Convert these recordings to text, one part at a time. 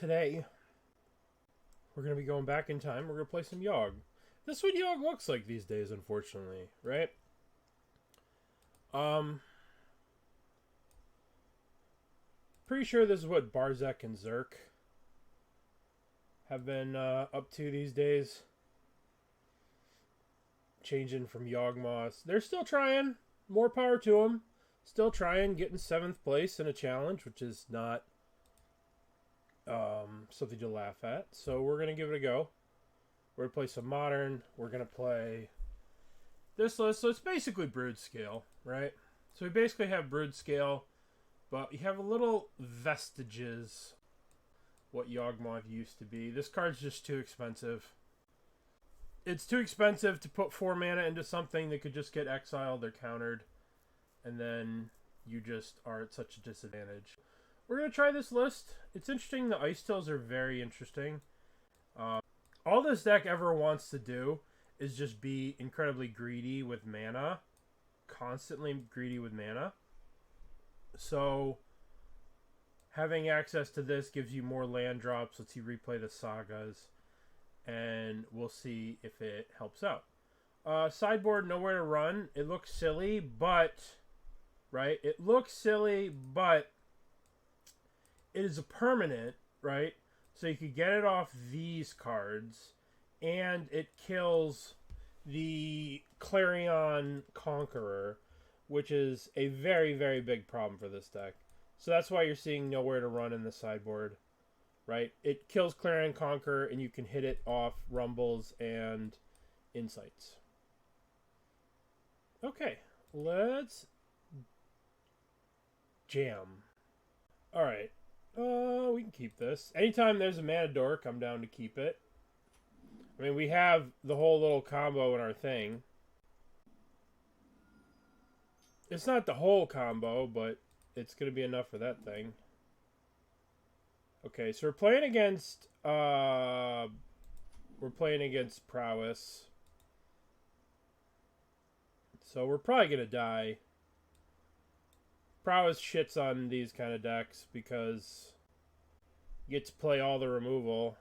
today we're going to be going back in time. We're going to play some Yawg. This is what Yawg looks like these days, unfortunately, right? Pretty sure this is what Barzak and Zerk have been up to these days. Changing from Yawgmoth. They're still trying. More power to them. Still trying, getting 7th place in a challenge, which is not something to laugh at. So we're going to give it a go. We're going to play some Modern. We're going to play this list. So it's basically Broodscale, right? So we basically have Broodscale, but you have a little vestiges what Yawgmoth used to be. This card's just too expensive. It's too expensive to put 4 mana into something that could just get exiled or countered. And then you just are at such a disadvantage. We're going to try this list. It's interesting. The Icetills are very interesting. All this deck ever wants to do is just be incredibly greedy with mana. Constantly greedy with mana. So having access to this gives you more land drops. Lets you replay the Sagas. And we'll see if it helps out. Sideboard, nowhere to run. It looks silly, but... Right? It looks silly, but... It is a permanent, right? So you could get it off these cards. And it kills the Clarion Conqueror, which is a very, very big problem for this deck. So that's why you're seeing nowhere to run in the sideboard. Right? It kills Clarion Conqueror, and you can hit it off Rumbles and Insights. Okay, let's jam. Alright, we can keep this. Anytime there's a mana dork, I'm down to keep it. I mean, we have the whole little combo in our thing. It's not the whole combo, but it's going to be enough for that thing. Okay, so we're playing against Prowess. So we're probably gonna die. Prowess shits on these kind of decks because you get to play all the removal.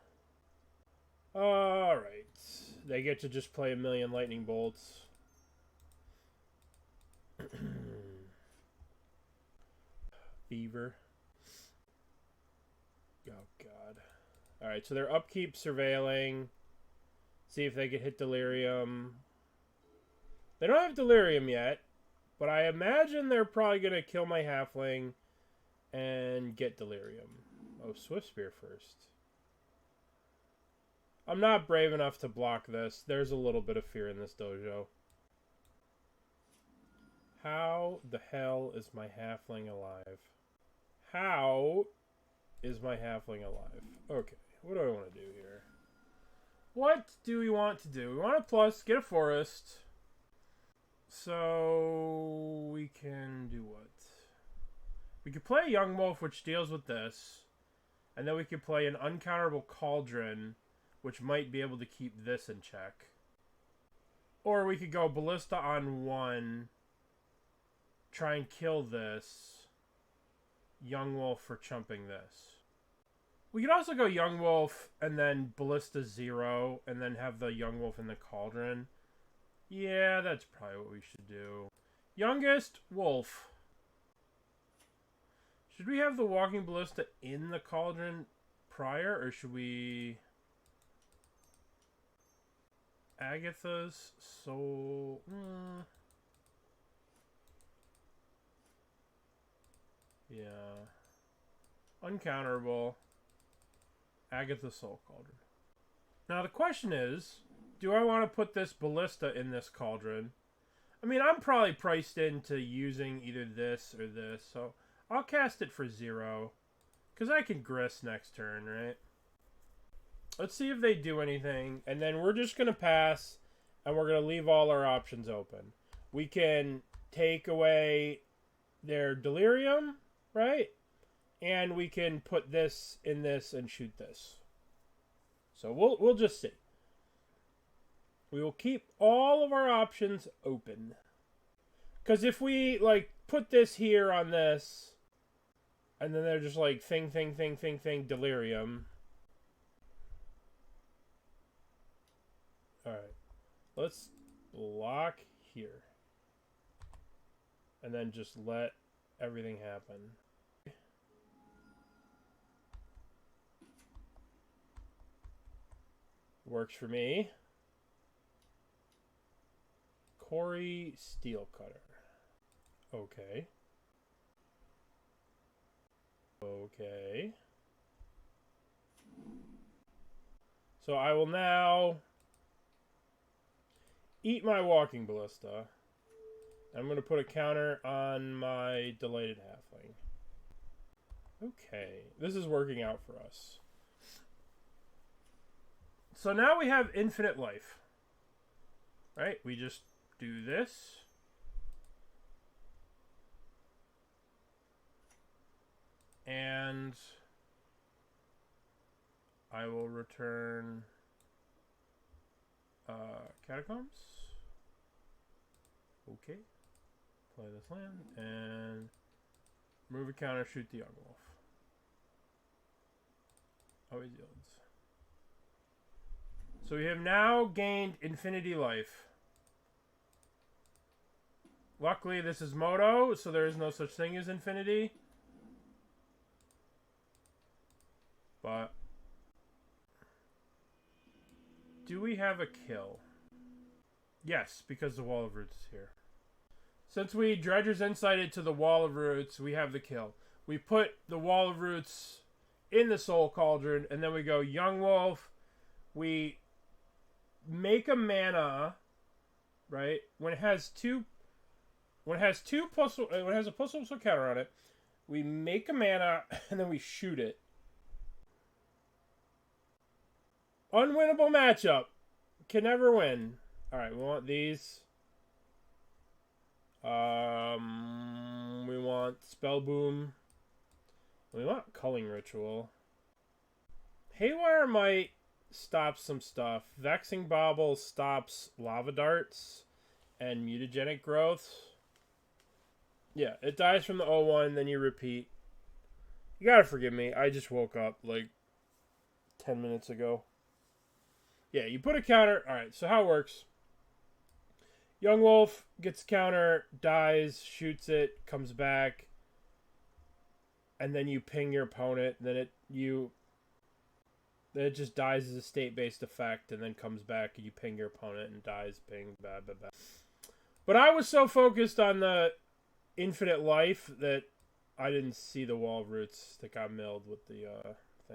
Alright. They get to just play a million lightning bolts. Beaver. Oh, God. Alright, so they're upkeep surveilling. See if they can hit Delirium. They don't have Delirium yet, but I imagine they're probably going to kill my Halfling and get Delirium. Oh, Swift Spear first. I'm not brave enough to block this. There's a little bit of fear in this dojo. How the hell is my Halfling alive? How is my Halfling alive? Okay, what do I want to do here? What do we want to do? We want a plus, get a forest. So we can do what? We could play a Yawgmoth, which deals with this. And then we could play an uncounterable Cauldron, which might be able to keep this in check. Or we could go Ballista on 1. Try and kill this. Yawgmoth for chumping this. We could also go Yawgmoth and then Ballista 0 and then have the Yawgmoth in the Cauldron. Yeah, that's probably what we should do. Youngest Wolf. Should we have the Walking Ballista in the Cauldron prior, or should we... Agatha's Soul... Yeah. Uncounterable. Agatha's Soul Cauldron. Now the question is, do I want to put this Ballista in this Cauldron? I mean, I'm probably priced into using either this or this, so I'll cast it for 0. Because I can Grist next turn, right? Let's see if they do anything, and then we're just going to pass, and we're going to leave all our options open. We can take away their Delirium, right? And we can put this in this and shoot this. So we'll just see. We will keep all of our options open. Because if we, like, put this here on this, And then they're just like thing, delirium. Alright. Let's block here. And then just let everything happen. Works for me. Corey Steelcutter. Okay. Okay. So I will now eat my Walking Ballista. I'm going to put a counter on my Delighted Halfling. Okay. This is working out for us. So now we have infinite life. Right? We just do this. And I will return Catacombs. Okay. Play this land and remove a counter, shoot the Yawgmoth. Always yields. So we have now gained infinity life. Luckily this is Moto, so there is no such thing as infinity. But do we have a kill? Yes, because the Wall of Roots is here. Since we Dredger's Insighted to the Wall of Roots, we have the kill. We put the Wall of Roots in the Soul Cauldron, and then we go Yawgmoth. We make a mana, right? When it has a plus counter on it, we make a mana and then we shoot it. Unwinnable matchup. Can never win. Alright, we want these. We want Spellbomb. We want Culling Ritual. Haywire Mite stops some stuff. Vexing Bauble stops lava darts and mutagenic growth. Yeah, it dies from the 0-1, then you repeat. You gotta forgive me. I just woke up like 10 minutes ago. Yeah, you put a counter. Alright, so how it works. Yawgmoth gets a counter, dies, shoots it, comes back, and then you ping your opponent, and then it just dies as a state-based effect, and then comes back, and you ping your opponent, and dies, ping, blah, blah, blah. But I was so focused on the infinite life that I didn't see the Wall of Roots that got milled with the thing.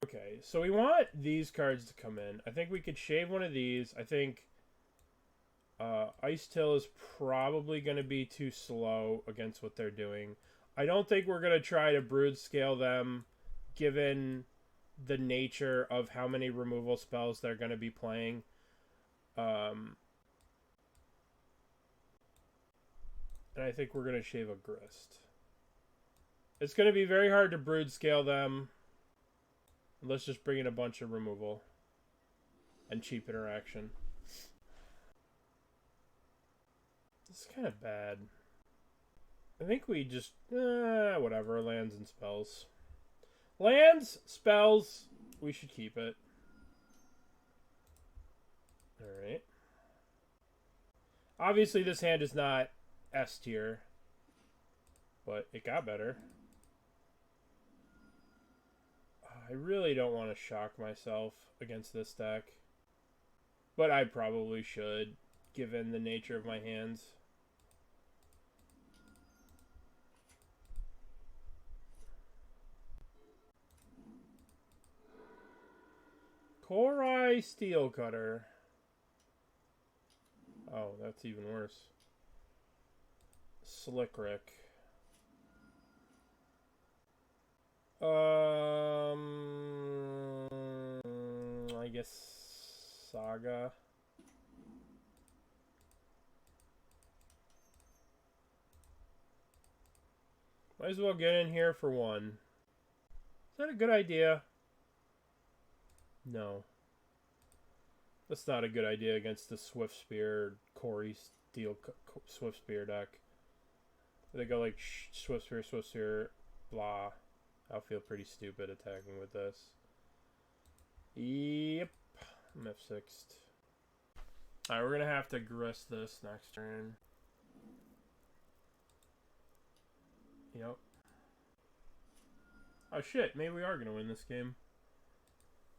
Okay, so we want these cards to come in. I think we could shave one of these. I think Icetill is probably going to be too slow against what they're doing. I don't think we're going to try to Broodscale them, given the nature of how many removal spells they're going to be playing. And I think we're going to shave a Grist. It's going to be very hard to Broodscale them. Let's just bring in a bunch of removal and cheap interaction. This is kind of bad. I think we just... whatever. Lands and spells. Lands, spells. We should keep it. Alright. Obviously, this hand is not S tier. But it got better. I really don't want to shock myself against this deck. But I probably should, given the nature of my hands. Corey Steelcutter. Oh, that's even worse. Slick Rick. I guess Saga. Might as well get in here for one. Is that a good idea? No. That's not a good idea against the Swift Spear, Corey Steel Swift Spear deck. They go like Swift Spear, blah. I'll feel pretty stupid attacking with this. Yep. I'm F6'd. Alright, we're gonna have to grist this next turn. Yep. Oh shit, maybe we are gonna win this game.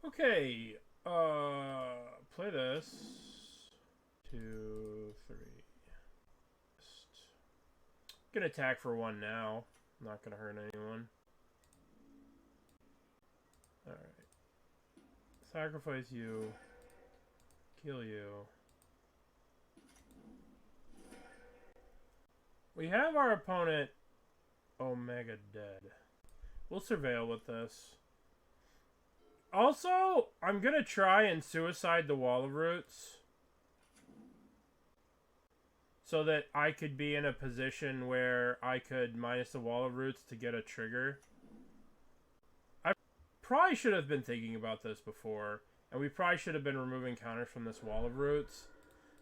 Okay. Play this. 2, 3. Gonna attack for 1 now. Not gonna hurt anyone. Alright. Sacrifice you. Kill you. We have our opponent Omega dead. We'll surveil with this. Also, I'm gonna try and suicide the Wall of Roots so that I could be in a position where I could minus the Wall of Roots to get a trigger. I probably should have been thinking about this before, and we probably should have been removing counters from this Wall of Roots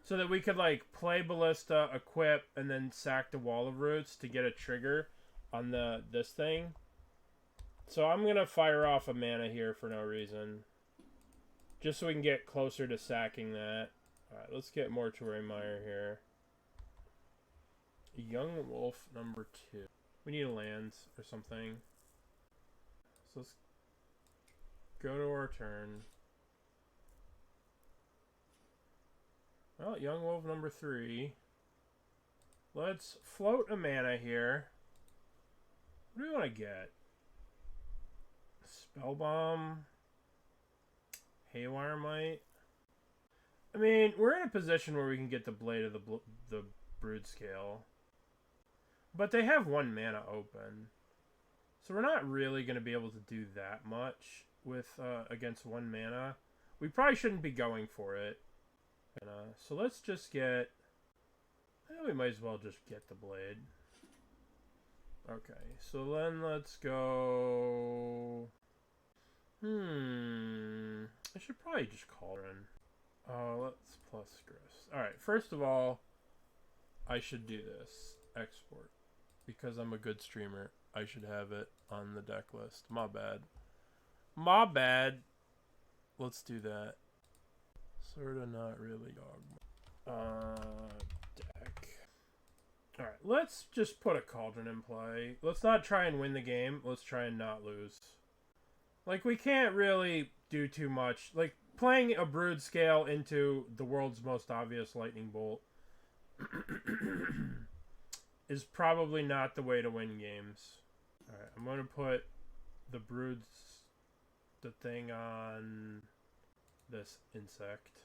so that we could like play Ballista, equip, and then sack the Wall of Roots to get a trigger on this thing. So I'm gonna fire off a mana here for no reason, just so we can get closer to sacking that. All right, let's get Mortuary Mire here. Yawgmoth number 2. We need a lands or something. So let's go to our turn. Well, Yawgmoth number 3. Let's float a mana here. What do we want to get? Spellbomb. Haywire Mite. I mean, we're in a position where we can get the Blade of the Broodscale. But they have 1 mana open. So we're not really going to be able to do that much with against 1 mana. We probably shouldn't be going for it. So let's just get... we might as well just get the Blade. Okay, so then let's go... I should probably just Cauldron. Let's plus Grist. Alright, first of all, I should do this. Export. Because I'm a good streamer, I should have it on the deck list. My bad. My bad. Let's do that. Sorta not really deck. Alright, let's just put a Cauldron in play. Let's not try and win the game. Let's try and not lose. Like, we can't really do too much. Like, playing a Broodscale into the world's most obvious Lightning Bolt is probably not the way to win games. Alright, I'm going to put the thing on this insect.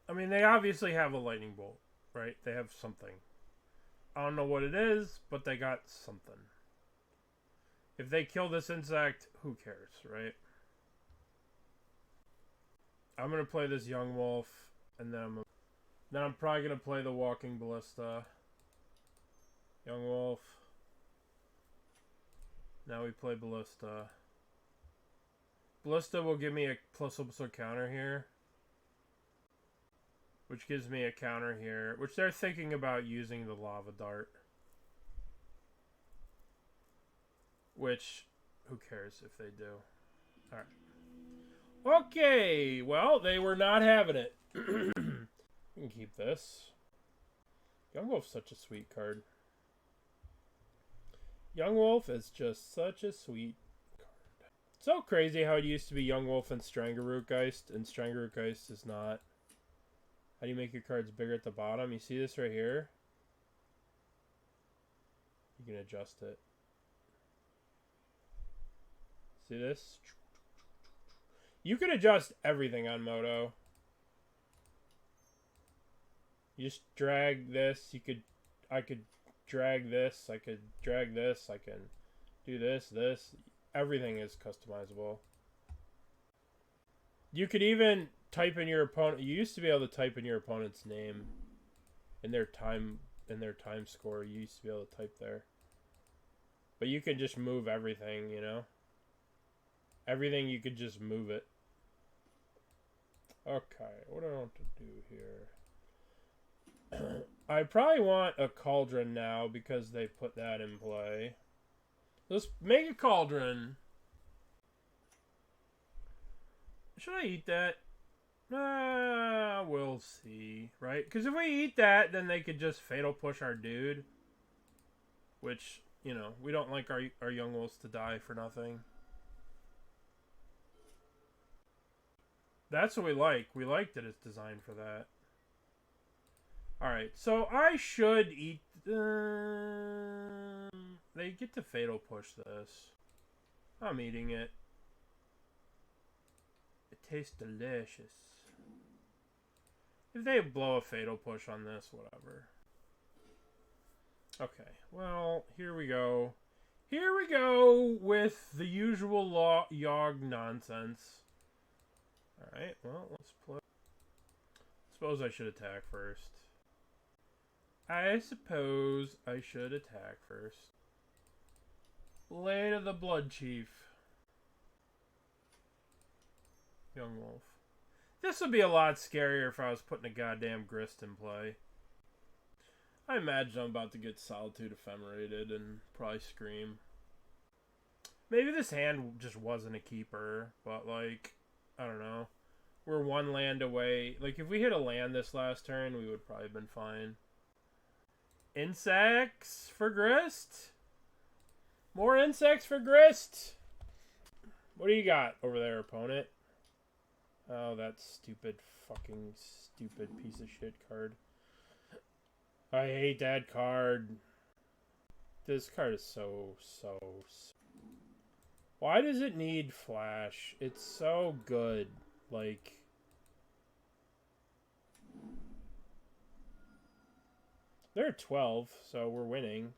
I mean, they obviously have a Lightning Bolt, right? They have something. I don't know what it is, but they got something. If they kill this insect, who cares, right? I'm going to play this Yawgmoth, and then I'm probably going to play the Walking Ballista. Yawgmoth. Now we play Ballista. Ballista will give me a +1 counter here. Which gives me a counter here. Which they're thinking about using the Lava Dart. Which, who cares if they do. Alright. Okay, well, they were not having it. We can keep this. Yawgmoth's such a sweet card. Yawgmoth is just such a sweet card. So crazy how it used to be Yawgmoth and Stranglerootgeist, and Stranglerootgeist is not. How do you make your cards bigger at the bottom? You see this right here? You can adjust it. See this? You can adjust everything on Moto. You just drag this. I could drag this. I could drag this. I can do this. Everything is customizable. You could even type in your opponent. You used to be able to type in your opponent's name in their time score. You used to be able to type there. But you can just move everything, you know? Everything, you could just move it. Okay, what do I want to do here? I probably want a Cauldron now because they put that in play. Let's make a Cauldron. Should I eat that? We'll see, right? Because if we eat that, then they could just Fatal Push our dude. Which, you know, we don't like our Yawgmoths to die for nothing. That's what we like. We like that it's designed for that. Alright, so I should eat... they get to Fatal Push this. I'm eating it. It tastes delicious. If they blow a Fatal Push on this, whatever. Okay, well, here we go. Here we go with the usual Yawg nonsense. Alright, well, let's play. Suppose I should attack first. I suppose I should attack first. Blade of the Bloodchief. Yawgmoth. This would be a lot scarier if I was putting a goddamn Grist in play. I imagine I'm about to get Solitude Ephemerated and probably scream. Maybe this hand just wasn't a keeper, but like, I don't know. We're one land away. Like, if we hit a land this last turn, we would probably have been fine. Insects for Grist? More insects for Grist? What do you got over there, opponent? Oh, that fucking stupid piece of shit card. I hate that card. This card is so... Why does it need flash? It's so good. Like... They're at 12, so we're winning.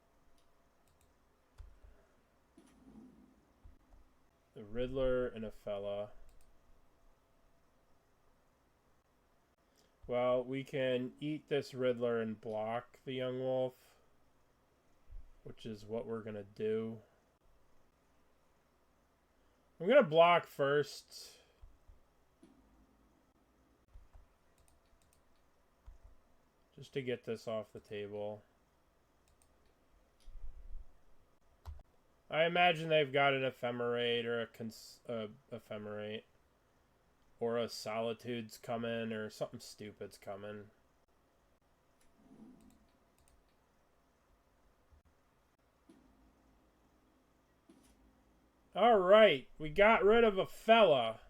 The Riddler and a fella. Well, we can eat this Riddler and block the Yawgmoth, which is what we're going to do. I'm going to block first. Just to get this off the table. I imagine they've got an Ephemerate or a Ephemerate. Or a Solitude's coming, or something stupid's coming. Alright, we got rid of a fella.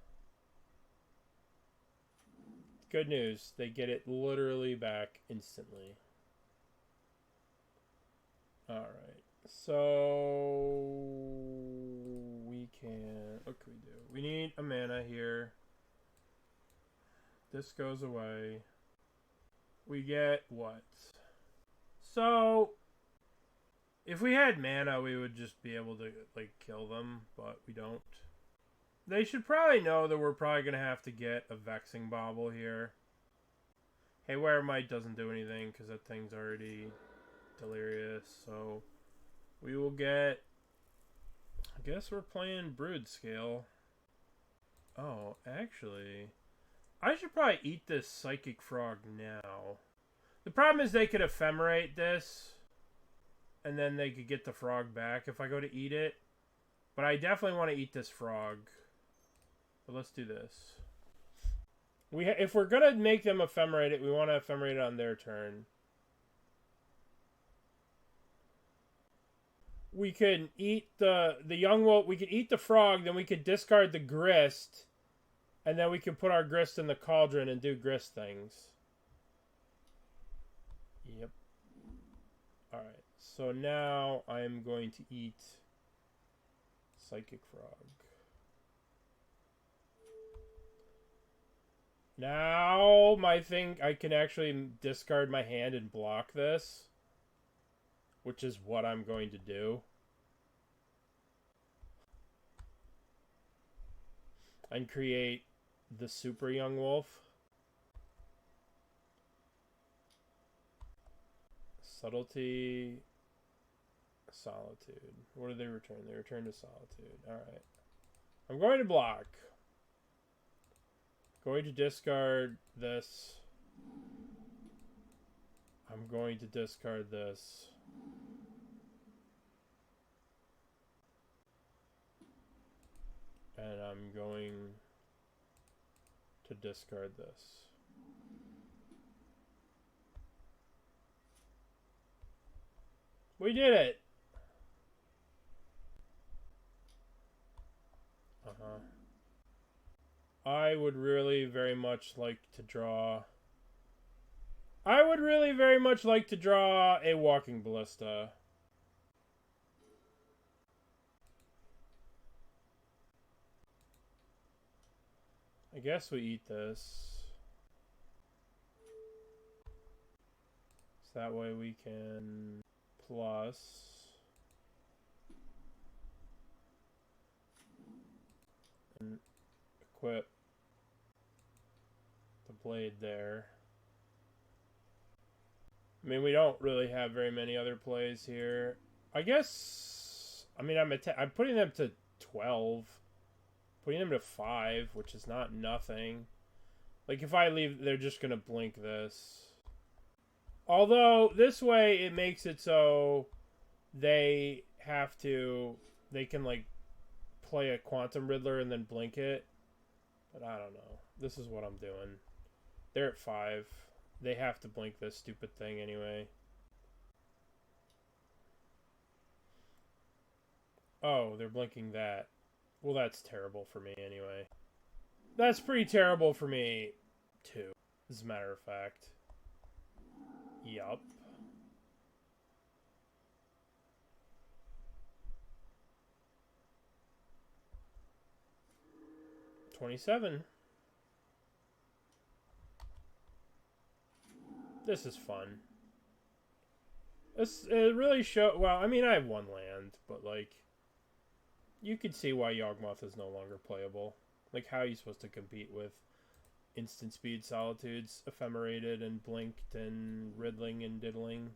Good news, they get it literally back instantly. Alright, so... we can... what can we do? We need a mana here. This goes away. We get what? So, if we had mana, we would just be able to, like, kill them, but we don't. They should probably know that we're probably going to have to get a Vexing Bauble here. Haywire Mite doesn't do anything because that thing's already delirious, so we will get... I guess we're playing Broodscale. Oh, actually... I should probably eat this Psychic Frog now. The problem is they could Ephemerate this, and then they could get the frog back if I go to eat it. But I definitely want to eat this frog. But let's do this. If we're going to make them Ephemerate it, we want to Ephemerate it on their turn. We can eat the Yawgmoth, we could eat the frog, then we could discard the Grist. And then we can put our Grist in the Cauldron and do Grist things. Yep. Alright, so now I'm going to eat Psychic Frog. Now I can actually discard my hand and block this. Which is what I'm going to do. And create the Super Yawgmoth. Subtlety. Solitude. What do they return? They return to Solitude. Alright. I'm going to block. Going to discard this. I'm going to discard this. And I'm going to discard this. We did it! I would really very much like to draw... I would really very much like to draw a Walking Ballista. I guess we eat this. So that way we can plus... and equip the blade there. I mean, we don't really have very many other plays here. I guess... I mean, I'm putting them to 12. Putting them to 5, which is not nothing. Like, if I leave, they're just going to blink this. Although, this way, it makes it so they have to... They can, like, play a Quantum Riddler and then blink it. But I don't know. This is what I'm doing. They're at 5. They have to blink this stupid thing anyway. Oh, they're blinking that. Well, that's terrible for me anyway. That's pretty terrible for me, too, as a matter of fact. Yup. $27. This is fun. It really show. Well, I mean, I have one land, but like, you could see why Yawgmoth is no longer playable. Like, how are you supposed to compete with instant speed solitudes, ephemerated and blinked and riddling and diddling?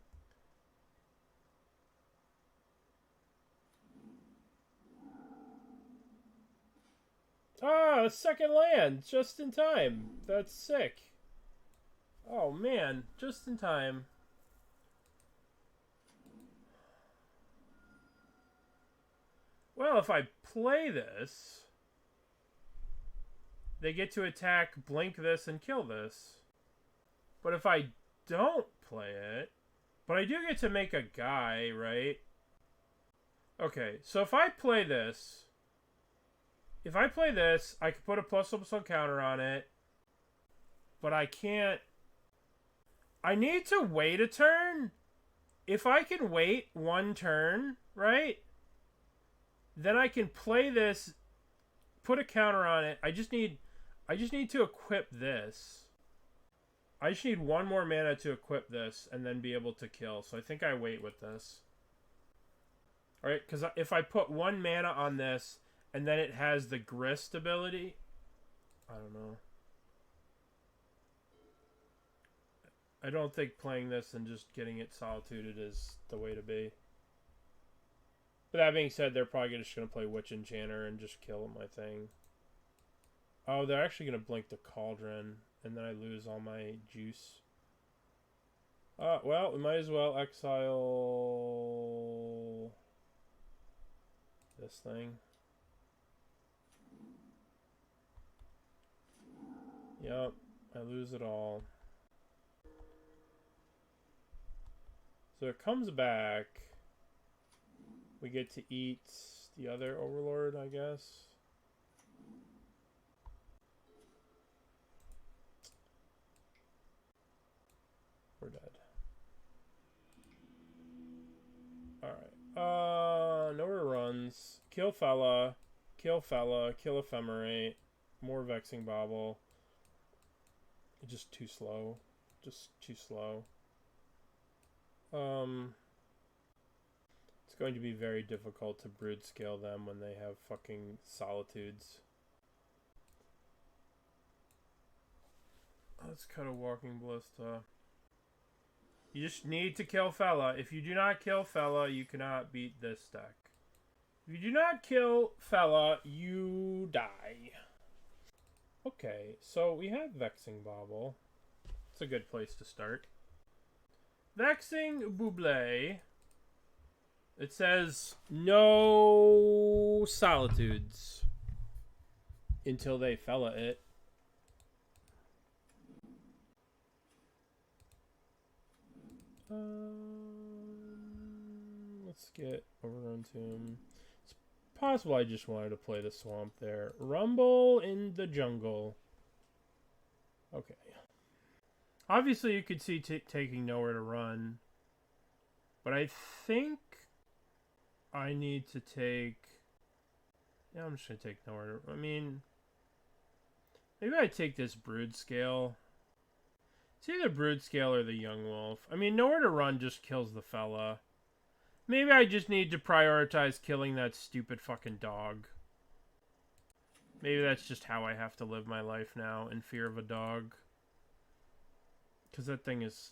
Ah, a second land, just in time. That's sick. Oh man, just in time. Well, if I play this, they get to attack, blink this, and kill this. But if I don't play it, but I do get to make a guy, right? Okay, so if I play this, I can put a +1/+1 counter on it, but I can't. I need to wait a turn. If I can wait one turn, right? Then I can play this, put a counter on it. I just need to equip this. I just need one more mana to equip this and then be able to kill. So I think I wait with this. Alright, because if I put one mana on this and then it has the Grist ability, I don't know. I don't think playing this and just getting it solituded is the way to be. But that being said, they're probably just going to play Witch Enchanter and just kill my thing. Oh, they're actually going to blink the Cauldron, and then I lose all my juice. Well, we might as well exile this thing. Yep, I lose it all. So it comes back. We get to eat the other Overlord, I guess. We're dead. Alright. Nowhere runs. Kill fella. Kill fella. Kill ephemerate. More Vexing Bauble. Just too slow. Just too slow. It's going to be very difficult to Broodscale them when they have fucking solitudes. Let's cut a Walking Ballista. You just need to kill fella. If you do not kill fella, you cannot beat this deck. If you do not kill fella, you die. Okay, so we have Vexing Bauble. It's a good place to start. Vexing Bauble. It says no solitudes. until they fella it. Let's get Overgrown Tomb. It's possible I just wanted to play the swamp there. Rumble in the jungle. Okay. Obviously, you could see taking nowhere to run. But I think I need to take... Yeah, I'm just going to take nowhere to... I mean... Maybe I take this Broodscale. It's either Broodscale or the Yawgmoth. I mean, nowhere to run just kills the fella. Maybe I just need to prioritize killing that stupid fucking dog. Maybe that's just how I have to live my life now, in fear of a dog. Because that thing is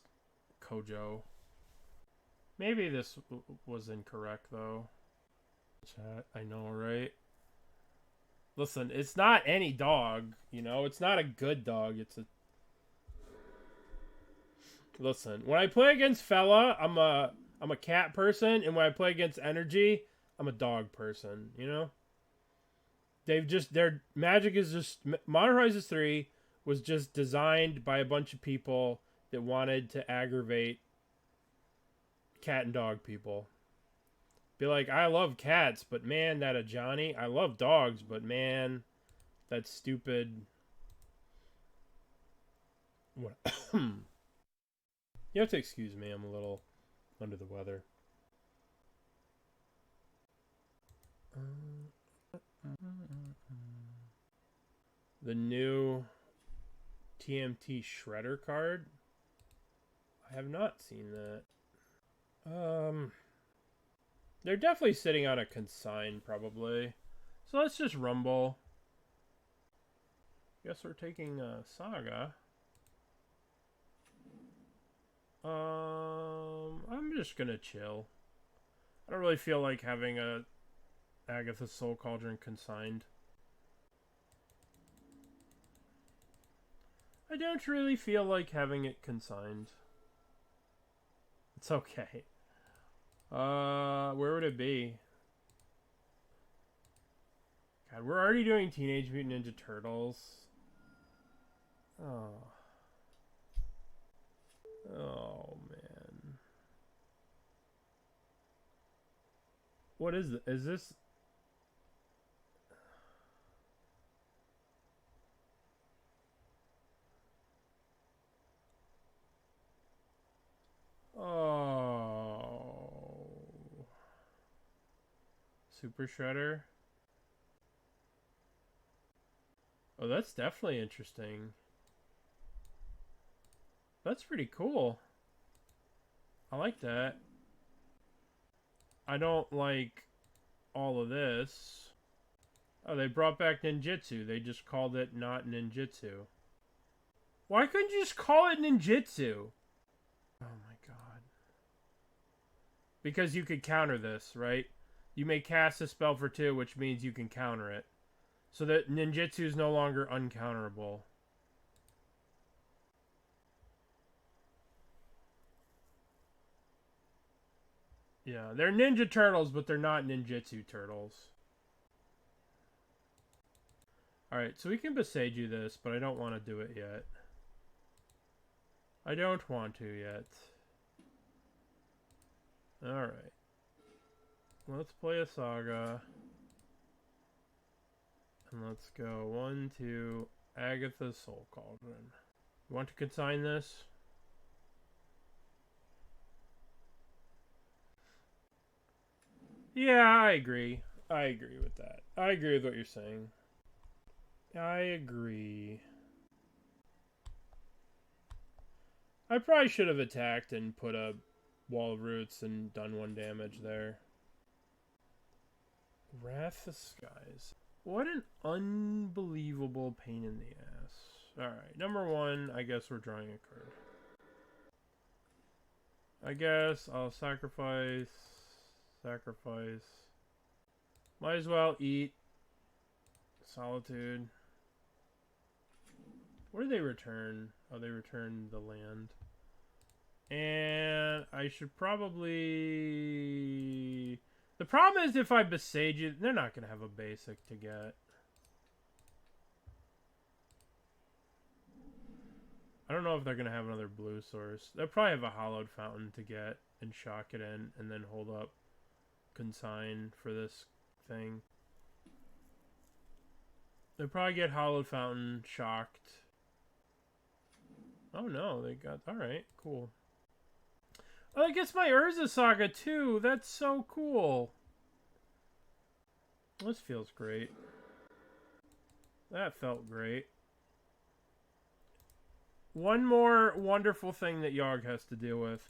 Kojo. Maybe this was incorrect, though. Chat, I know, right? Listen, it's not any dog, you know? It's not a good dog, it's a... Listen, when I play against fella, I'm a cat person, and when I play against energy, I'm a dog person, you know? Their magic is just... Modern Horizons 3 was just designed by a bunch of people that wanted to aggravate cat and dog people. Be like, I love cats, but man, that a Johnny. I love dogs, but man, that stupid... What? You have to excuse me, I'm a little under the weather. The new TMT Shredder card? I have not seen that. They're definitely sitting on a consign, probably. So let's just rumble. Guess we're taking Saga. I'm just gonna chill. I don't really feel like having a Agatha Soul Cauldron consigned. I don't really feel like having it consigned. It's okay. Where would it be? God, we're already doing Teenage Mutant Ninja Turtles. Oh. Oh, man. What is it? Is this... Oh. Super Shredder? Oh, that's definitely interesting. That's pretty cool. I like that. I don't like all of this. Oh, they brought back ninjutsu. They just called it not ninjutsu. Why couldn't you just call it ninjutsu? Oh my god. Because you could counter this, right? You may cast a spell for 2, which means you can counter it. So that ninjutsu is no longer uncounterable. Yeah, they're Ninja Turtles, but they're not ninjutsu turtles. Alright, so we can Boseiju this, but I don't want to do it yet. I don't want to yet. Alright. Let's play a Saga. And let's go 1, 2, Agatha Soul Cauldron. You want to consign this? Yeah, I agree. I agree with that. I agree with what you're saying. I agree. I probably should have attacked and put a Wall of Roots and done 1 damage there. Wrath of Skies. What an unbelievable pain in the ass. Alright, number 1, I guess we're drawing a card. I guess I'll sacrifice. Might as well eat. Solitude. What did they return? Oh, they returned the land. And I should probably... The problem is if I Boseiju, they're not going to have a basic to get. don't know if they're going to have another blue source. They'll probably have a Hallowed Fountain to get and shock it in and then hold up Consign for this thing. They'll probably get Hallowed Fountain, shocked. Oh no, they got... Alright, cool. Oh, it gets my Urza Saga too. That's so cool. This feels great. That felt great. One more wonderful thing that Yawg has to deal with.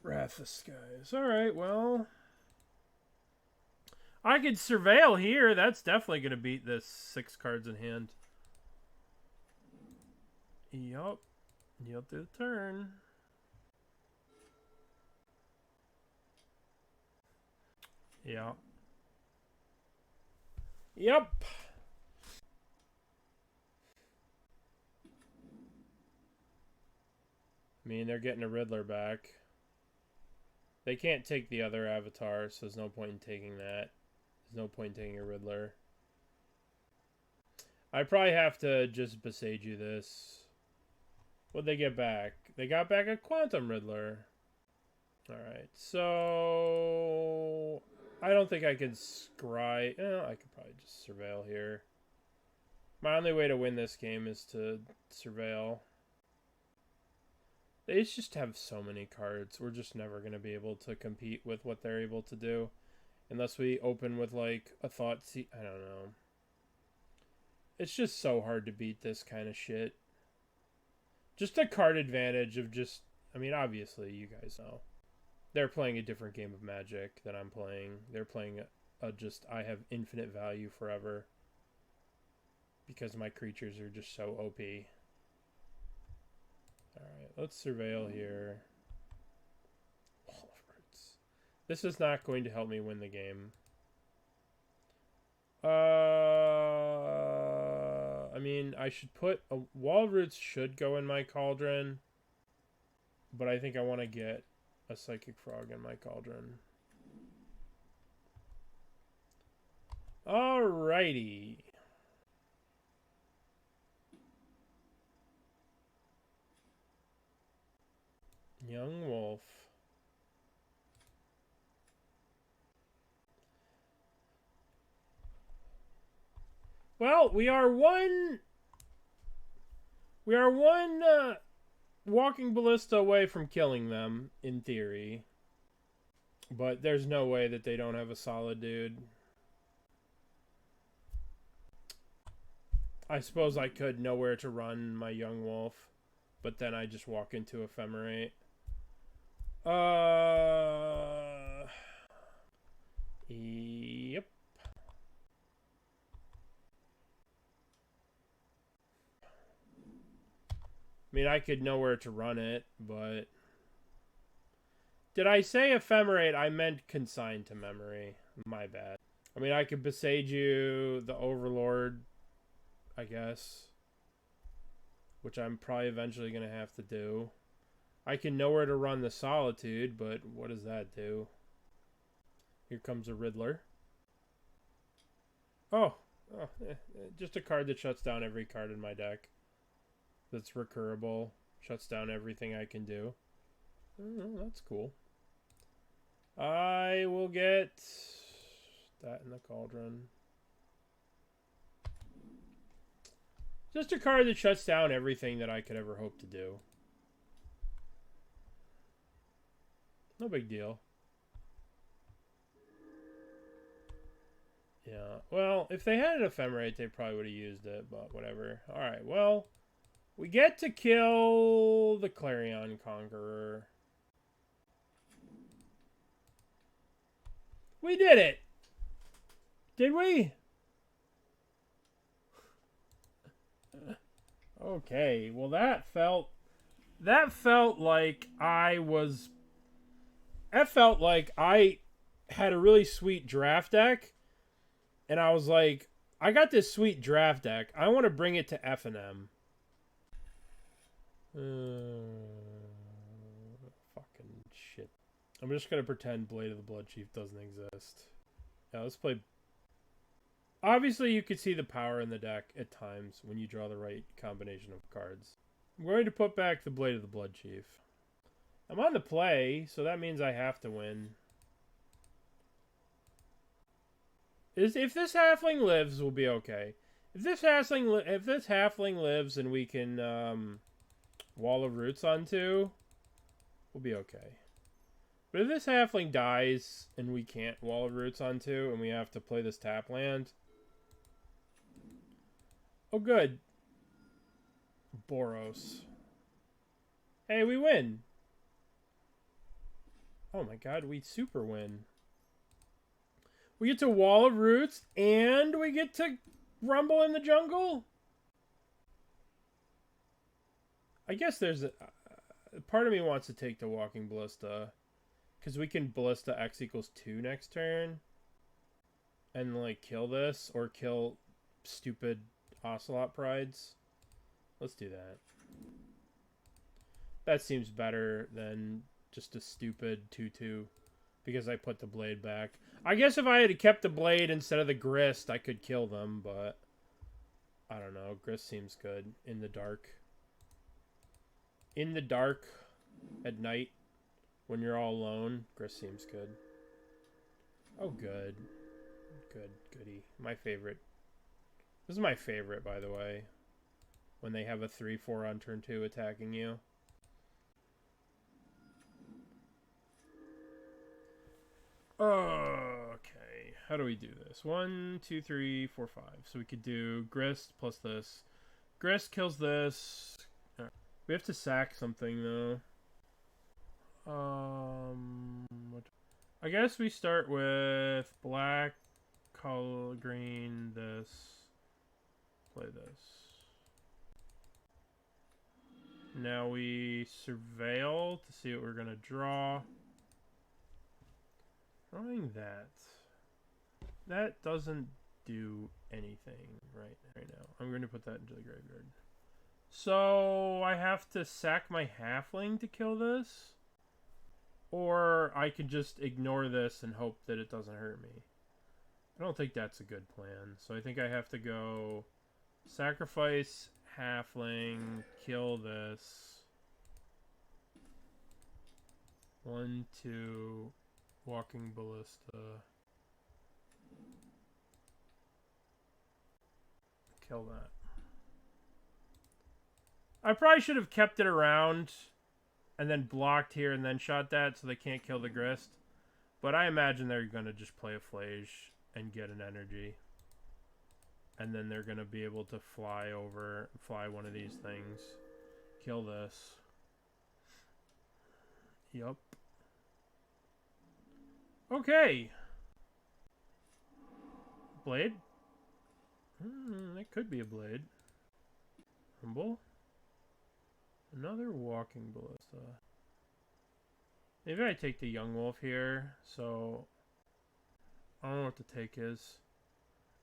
Wrath of Skies. Alright, well... I could Surveil here. That's definitely going to beat this 6 cards in hand. Yup. Yield through the turn. Yeah. Yep. I mean, they're getting a Riddler back. They can't take the other avatar, so there's no point in taking that. There's no point in taking a Riddler. I probably have to just Boseiju this. What'd they get back? They got back a Quantum Riddler. Alright, so... I don't think I can scry... I could probably just Surveil here. My only way to win this game is to Surveil. They just have so many cards. We're just never going to be able to compete with what they're able to do. Unless we open with, like, a Thought Seed. I don't know. It's just so hard to beat this kind of shit. Just a card advantage of just... I mean, obviously, you guys know. They're playing a different game of Magic than I'm playing. They're playing a just, I have infinite value forever. Because my creatures are just so OP. Alright, let's Surveil here. Wall of Roots. This is not going to help me win the game. I mean, I should put... a Wall of Roots should go in my Cauldron. But I think I want to get a Psychic Frog in my Cauldron. Alrighty. Young Wolf. Well, we are one Walking Ballista away from killing them, in theory. But there's no way that they don't have a solid dude. I suppose I could know where to run my Young Wolf, but then I just walk into Ephemerate. Yep. I mean, I could know where to run it, but... Did I say Ephemerate? I meant Consign to Memory. My bad. I mean, I could Boseiju the Overlord, I guess. Which I'm probably eventually going to have to do. I can know where to run the Solitude, but what does that do? Here comes a Riddler. Just a card that shuts down every card in my deck. That's recurable. Shuts down everything I can do. Oh, that's cool. I will get that in the Cauldron. Just a card that shuts down everything that I could ever hope to do. No big deal. Yeah, well, if they had an Ephemerate, they probably would have used it, but whatever. Alright, well, we get to kill the Clarion Conqueror. We did it! Did we? Okay, well that felt like I was... That felt like I had a really sweet draft deck, and I was like, I got this sweet draft deck. I want to bring it to F&M. Fucking shit. I'm just going to pretend Blade of the Bloodchief doesn't exist. Yeah, let's play... Obviously, you could see the power in the deck at times when you draw the right combination of cards. I'm going to put back the Blade of the Bloodchief. I'm on the play, so that means I have to win. If this halfling lives, we'll be okay. If this halfling lives and we can Wall of Roots onto, we'll be okay. But if this halfling dies and we can't Wall of Roots onto and we have to play this tap land, oh good. Boros. Hey, we win. Oh my god, we super win. We get to Wall of Roots and we get to Rumble in the Jungle? I guess there's a part of me wants to take the Walking Ballista because we can Ballista X equals 2 next turn and like kill this or kill stupid Ocelot Prides. Let's do that. That seems better than just a stupid 2/2 because I put the blade back. I guess if I had kept the blade instead of the Grist, I could kill them, but I don't know. Grist seems good in the dark. In the dark at night when you're all alone, Grist seems good. Oh, good. Good, goody. My favorite. This is my favorite, by the way. When they have a 3/4 on turn 2 attacking you. Okay, how do we do this? 1, 2, 3, 4, 5. So we could do Grist plus this. Grist kills this. Right. We have to sack something though. I guess we start with black, color, green, this. Play this. Now we surveil to see what we're gonna draw. Drawing that. That doesn't do anything right now. I'm going to put that into the graveyard. So I have to sack my halfling to kill this? Or I could just ignore this and hope that it doesn't hurt me. I don't think that's a good plan. So I think I have to go sacrifice halfling, kill this. 1, 2... Walking Ballista. Kill that. I probably should have kept it around and then blocked here and then shot that so they can't kill the Grist. But I imagine they're going to just play a Flage and get an energy. And then they're going to be able to fly one of these things. Kill this. Yup. Okay. Blade? That could be a blade. Rumble? Another Walking Ballista. Maybe I take the Yawgmoth here, so I don't know what the take is.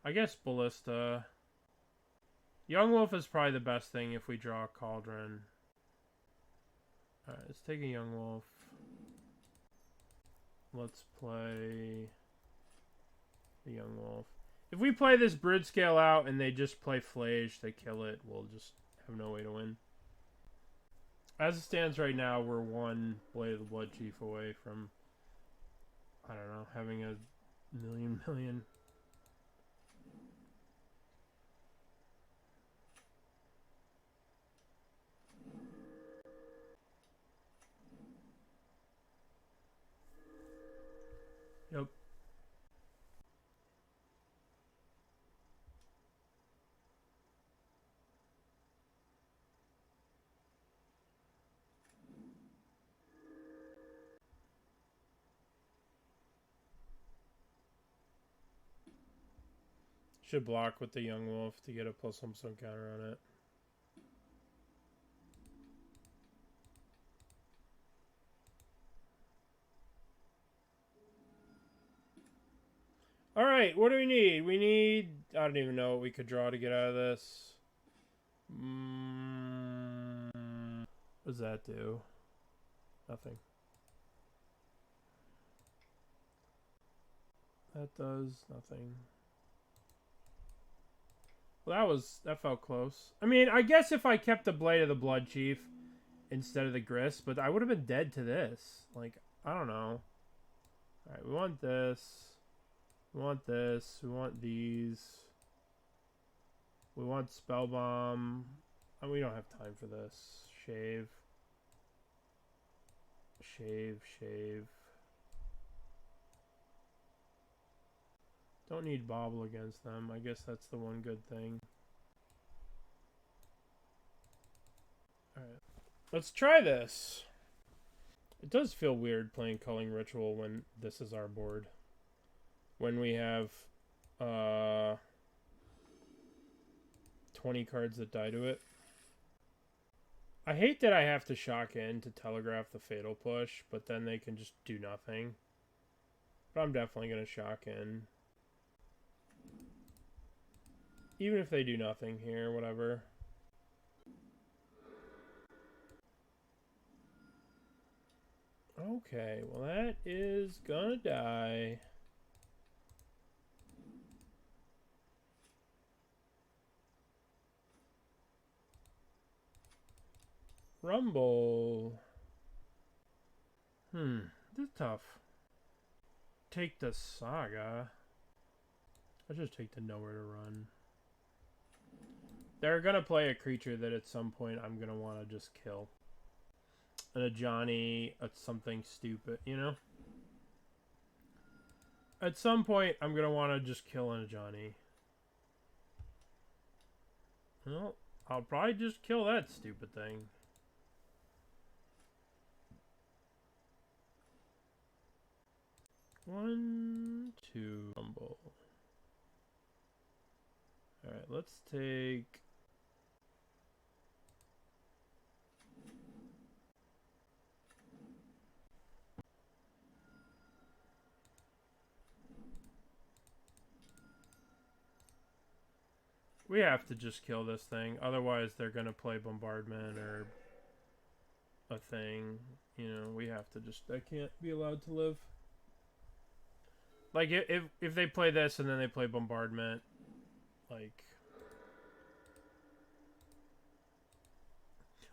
I guess Ballista. Yawgmoth is probably the best thing if we draw a Cauldron. Alright, let's take a Yawgmoth. Let's play the Yawgmoth. If we play this Broodscale out and they just play Flage, they kill it, we'll just have no way to win. As it stands right now, we're one Blade of the Bloodchief away from, I don't know, having a million. Yep. Should block with the Yawgmoth to get a +1/+1 counter on it. Alright, what do we need? We need... I don't even know what we could draw to get out of this. What does that do? Nothing. That does nothing. Well, that felt close. I mean, I guess if I kept the Blade of the Bloodchief instead of the Grist, but I would have been dead to this. Like, I don't know. Alright, we want this. We want this. We want these. We want Spellbomb. Oh, we don't have time for this. Shave. Shave, shave. Don't need Bauble against them. I guess that's the one good thing. Alright. Let's try this. It does feel weird playing Culling Ritual when this is our board. When we have 20 cards that die to it. I hate that I have to shock in to telegraph the Fatal Push, but then they can just do nothing. But I'm definitely going to shock in. Even if they do nothing here, whatever. Okay, well that is gonna die. Rumble. This is tough. Take the Saga. I'll just take the Nowhere to Run. They're gonna play a creature that at some point I'm gonna want to just kill. And a Johnny, something stupid, you know? At some point I'm gonna want to just kill a Johnny. Well, I'll probably just kill that stupid thing. One, two, Rumble. Alright, let's take... We have to just kill this thing, otherwise they're gonna play Bombardment or a thing. You know, we have to just... I can't be allowed to live. Like, if they play this and then they play Bombardment, like...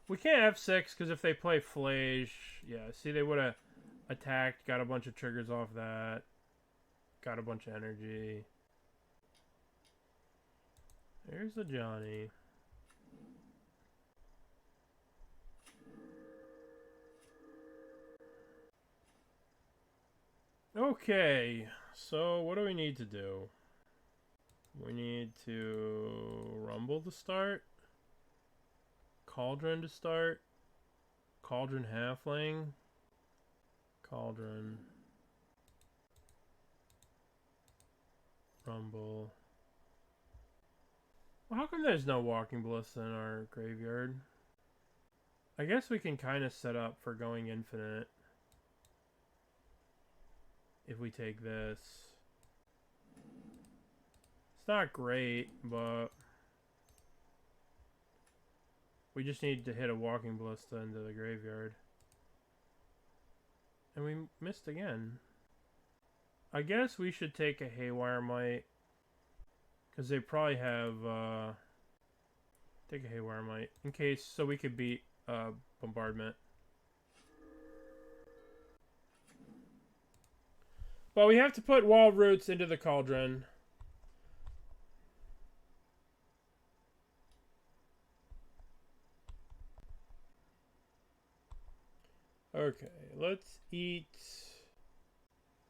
We can't F6, because if they play Flage... Yeah, see, they would have attacked, got a bunch of triggers off that, got a bunch of energy. There's the Johnny. Okay, so what do we need to do? We need to Rumble to start. Cauldron to start. Cauldron Halfling. Cauldron. Rumble. Well, how come there's no Walking Ballista in our graveyard? I guess we can kind of set up for going infinite. If we take this. It's not great, but... We just need to hit a Walking Ballista into the graveyard. And we missed again. I guess we should take a Haywire Mite. Because they probably have... take a Haywire Mite. In case, so we could beat Bombardment. But we have to put Wild Roots into the Cauldron. Okay, let's eat...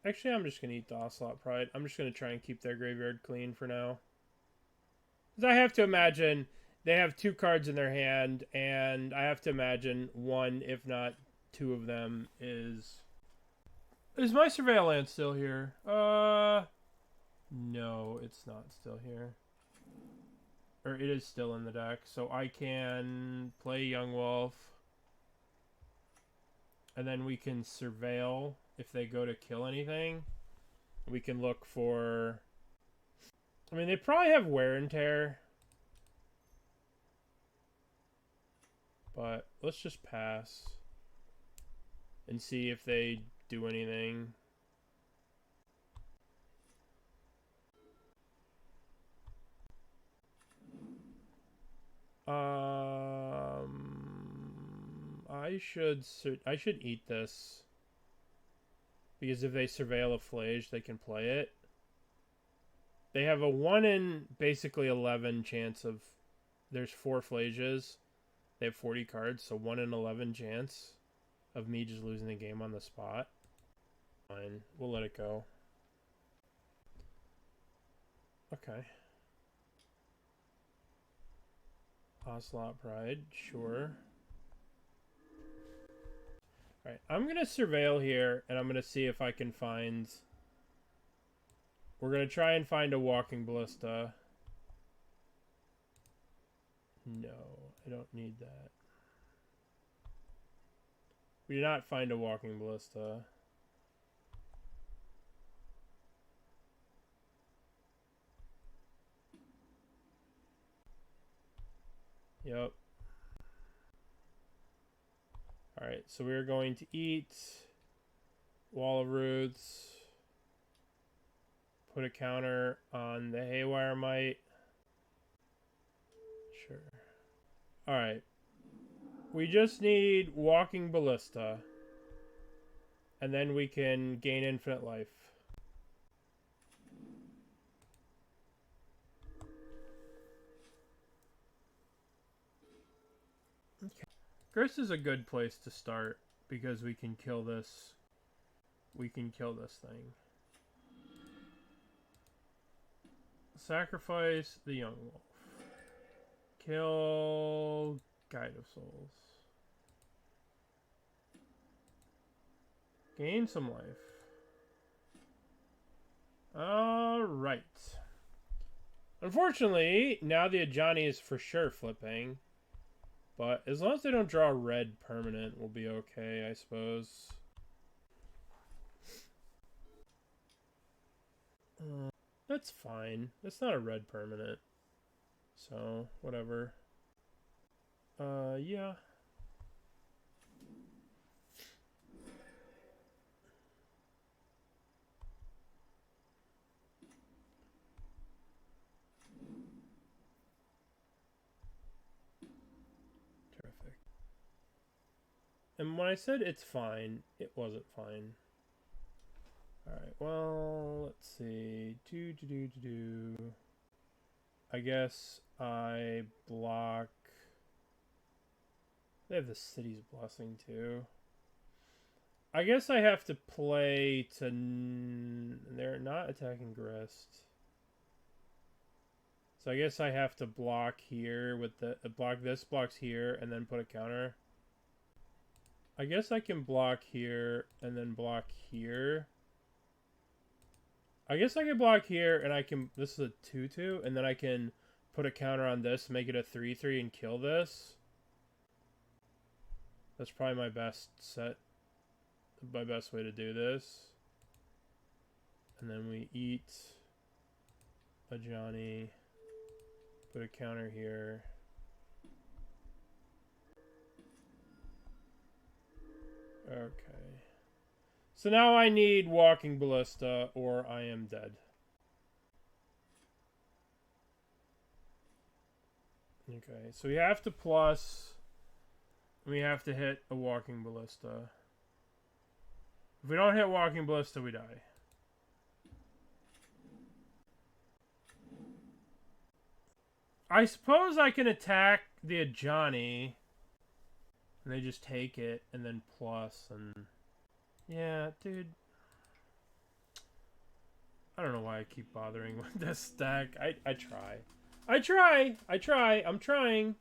Actually, I'm just going to eat the Ocelot Pride. I'm just going to try and keep their graveyard clean for now. Because I have to imagine they have 2 cards in their hand, and I have to imagine one, if not 2 of them, is... Is my Surveillance still here? No, it's not still here. Or it is still in the deck, so I can play Yawgmoth. And then we can surveil if they go to kill anything. We can look for... I mean, they probably have Wear and Tear. But let's just pass. And see if they do anything. I should eat this. Because if they surveil a Flage, they can play it. They have a 1 in basically 11 chance of... There's 4 Flages. They have 40 cards, so 1 in 11 chance of me just losing the game on the spot. Fine, we'll let it go. Okay. Ocelot Pride, sure. Alright, I'm going to surveil here, and I'm going to see if I can find... We're going to try and find a Walking Ballista. No, I don't need that. We did not find a Walking Ballista. Yep. Alright, so we're going to eat Wall of Roots. Put a counter on the Haywire Mite. Sure. Alright. We just need Walking Ballista. And then we can gain infinite life. Okay. Grist is a good place to start because we can kill this. We can kill this thing. Sacrifice the Yawgmoth. Kill Guide of Souls. Gain some life. Alright. Unfortunately, now the Ajani is for sure flipping. But as long as they don't draw a red permanent, we'll be okay, I suppose. That's fine. It's not a red permanent. So, whatever. Yeah. Terrific. And when I said it's fine, it wasn't fine. Alright, well, let's see. I guess I block... They have the City's Blessing, too. I guess I have to play to... They're not attacking Grist. So I guess I have to block here with the... block this, blocks here, and then put a counter. I guess I can block here, and then block here. I guess I can block here, and I can... This is a 2-2, and then I can put a counter on this, make it a 3-3, and kill this. That's probably my best set. My best way to do this. And then we eat a Johnny. Put a counter here. Okay. So now I need Walking Ballista or I am dead. Okay, so we have to plus... We have to hit a Walking Ballista. If we don't hit Walking Ballista, we die. I suppose I can attack the Ajani. And they just take it and then plus and... Yeah, dude. I don't know why I keep bothering with this stack. I try. I'm trying.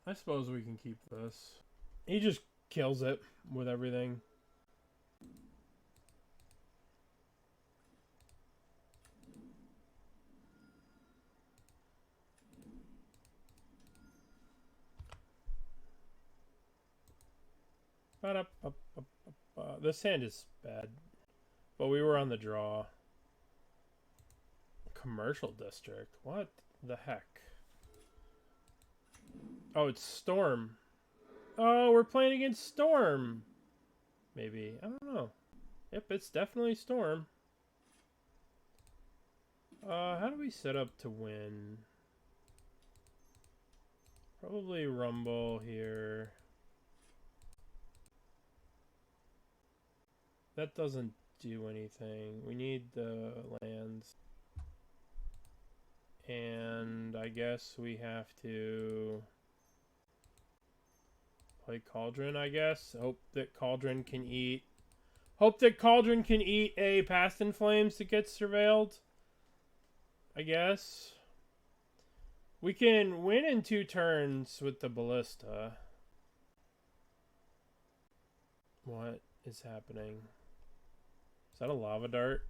I suppose we can keep this. He just kills it with everything. This hand is bad. But we were on the draw. Commercial district? What the heck? Oh, it's Storm. Oh, we're playing against Storm. Maybe. I don't know. Yep, it's definitely Storm. How do we set up to win? Probably Rumble here. That doesn't do anything. We need the lands. And I guess we have to play Cauldron, I guess. Hope that Cauldron can eat a Past in Flames that gets surveilled. I guess. We can win in 2 turns with the Ballista. What is happening? Is that a lava dart?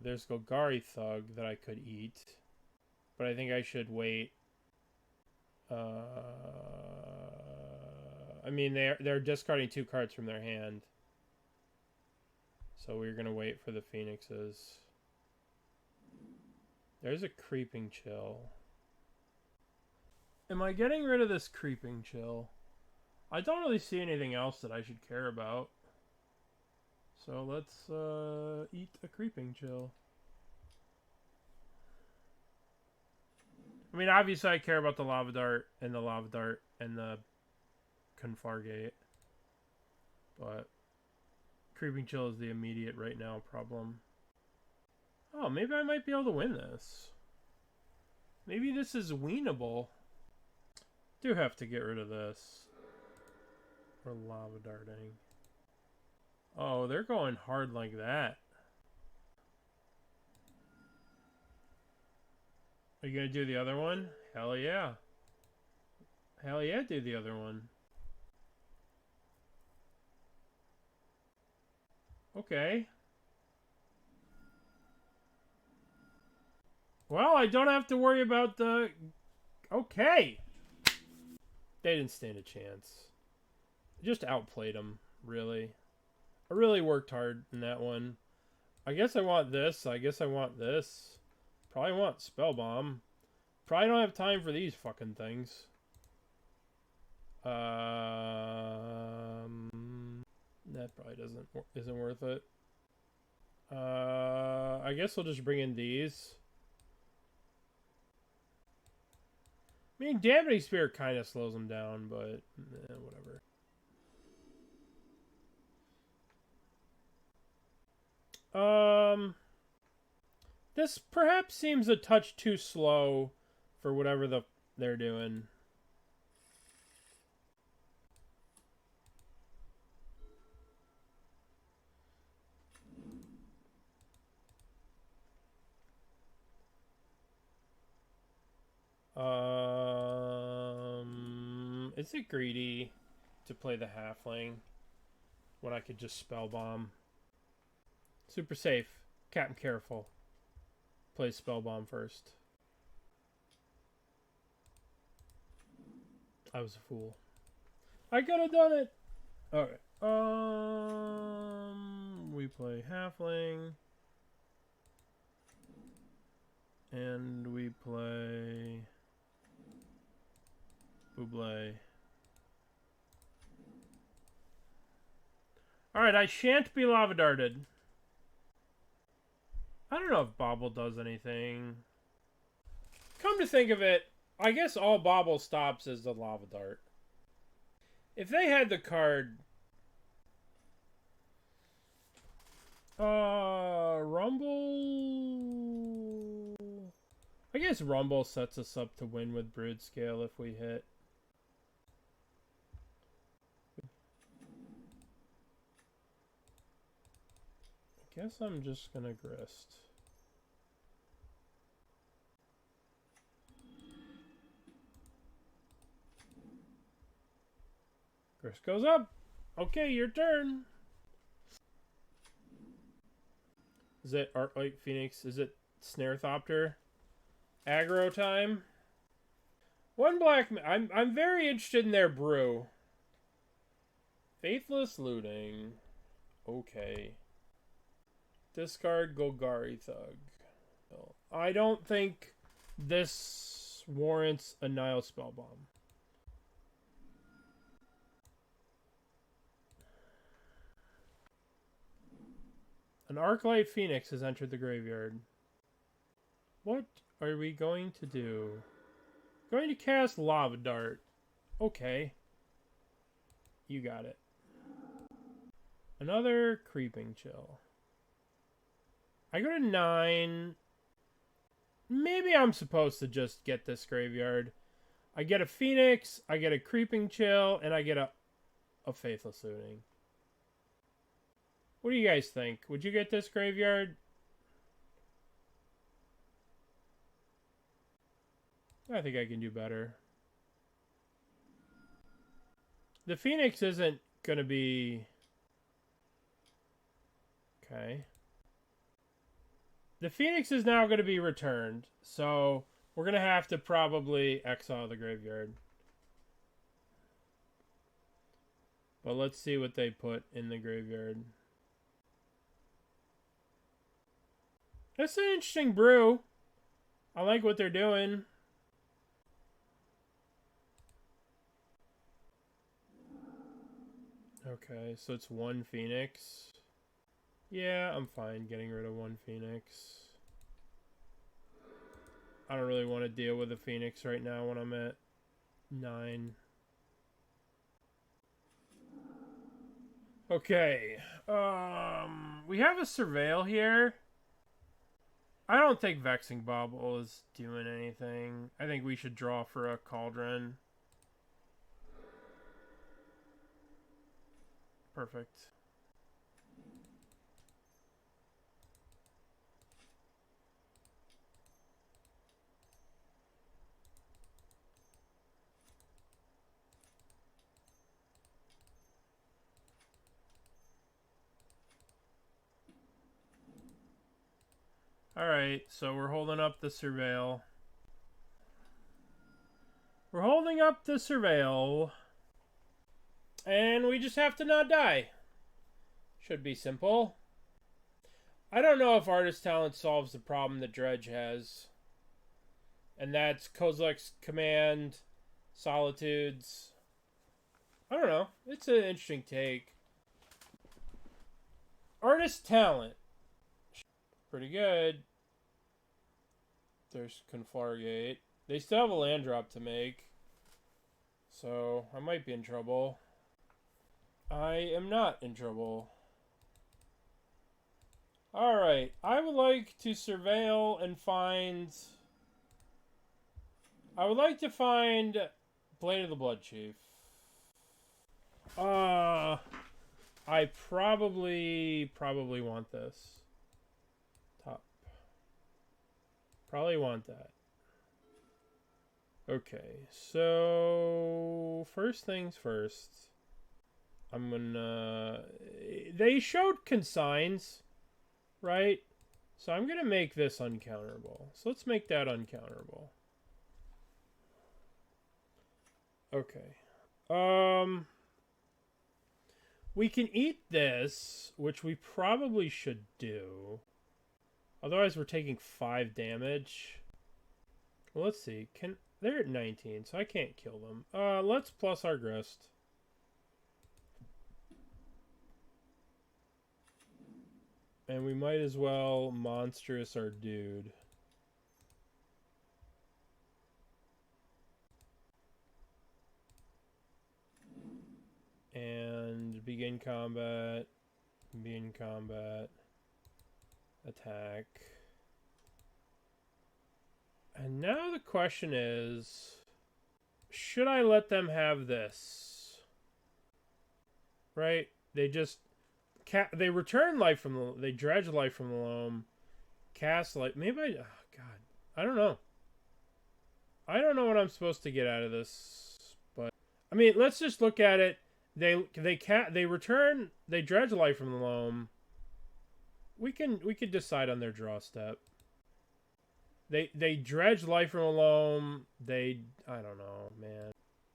There's Golgari Thug that I could eat. But I think I should wait. I mean, they're discarding 2 cards from their hand. So we're going to wait for the Phoenixes. There's a Creeping Chill. Am I getting rid of this Creeping Chill? I don't really see anything else that I should care about. So let's eat a Creeping Chill. I mean, obviously I care about the Lava Dart and the Confargate. But Creeping Chill is the immediate right now problem. Oh, maybe I might be able to win this. Maybe this is winnable. Do have to get rid of this. We're Lava Darting. Oh, they're going hard like that. Are you going to do the other one? Hell yeah. Hell yeah, do the other one. Okay. Well, I don't have to worry about the... Okay. They didn't stand a chance. I just outplayed them, really. I really worked hard in that one. I guess I want this. I guess I want this. Probably want Spellbomb. Probably don't have time for these fucking things. That probably isn't worth it. I guess we'll just bring in these. I mean, Dampening Spirit kind of slows them down, but whatever. This perhaps seems a touch too slow for whatever they're doing. Is it greedy to play the Halfling when I could just Spellbomb? Super safe. Captain Careful. Play Spellbomb first. I was a fool. I could have done it! Okay. We play Halfling. And we play Bauble. Alright, I shan't be Lava Darted. I don't know if Bauble does anything. Come to think of it, I guess all Bauble stops is the Lava Dart. If they had the card... Rumble... I guess Rumble sets us up to win with Broodscale if we hit. I guess I'm just gonna Grist. Grist goes up. Okay, your turn. Is it Arclight Phoenix? Is it Snarethopter? Aggro time. One black. I'm very interested in their brew. Faithless Looting. Okay. Discard Golgari Thug. I don't think this warrants a Nihil Spellbomb. An Arclight Phoenix has entered the graveyard. What are we going to do? Going to cast Lava Dart. Okay. You got it. Another Creeping Chill. I go to 9. Maybe I'm supposed to just get this graveyard. I get a Phoenix, I get a Creeping Chill, and I get a Faithless Looting. What do you guys think? Would you get this graveyard? I think I can do better. The Phoenix isn't going to be... Okay. The Phoenix is now going to be returned, so we're going to have to probably exile the graveyard. But let's see what they put in the graveyard. That's an interesting brew. I like what they're doing. Okay, so it's 1 Phoenix. Yeah, I'm fine getting rid of 1 Phoenix. I don't really want to deal with a Phoenix right now when I'm at 9. Okay. We have a Surveil here. I don't think Vexing Bauble is doing anything. I think we should draw for a Cauldron. Perfect. Alright, so we're holding up the Surveil. We're holding up the Surveil. And we just have to not die. Should be simple. I don't know if Artist Talent solves the problem that Dredge has. And that's Kozilek's Command, Solitudes. I don't know. It's an interesting take. Artist Talent. Pretty good. There's Conflargate. They still have a land drop to make. So, I might be in trouble. I am not in trouble. Alright. I would like to surveil and find... I would like to find Blade of the Bloodchief. I probably want this. Top. Probably want that. Okay, so first things first. I'm gonna... They showed consigns, right? So I'm gonna make this uncounterable. So let's make that uncounterable. Okay. We can eat this, which we probably should do. Otherwise, we're taking 5 damage. Well, let's see. They're at 19, so I can't kill them. Let's plus our Grist. And we might as well monstrous our dude. And begin combat. Attack. And now the question is, should I let them have this? Right? They just they return life from the... They dredge life from the loam. Cast life... Maybe I... Oh, God. I don't know. I don't know what I'm supposed to get out of this. But, I mean, let's just look at it. They return... They dredge life from the loam. We could decide on their draw step. They dredge life from a loam. I don't know, man.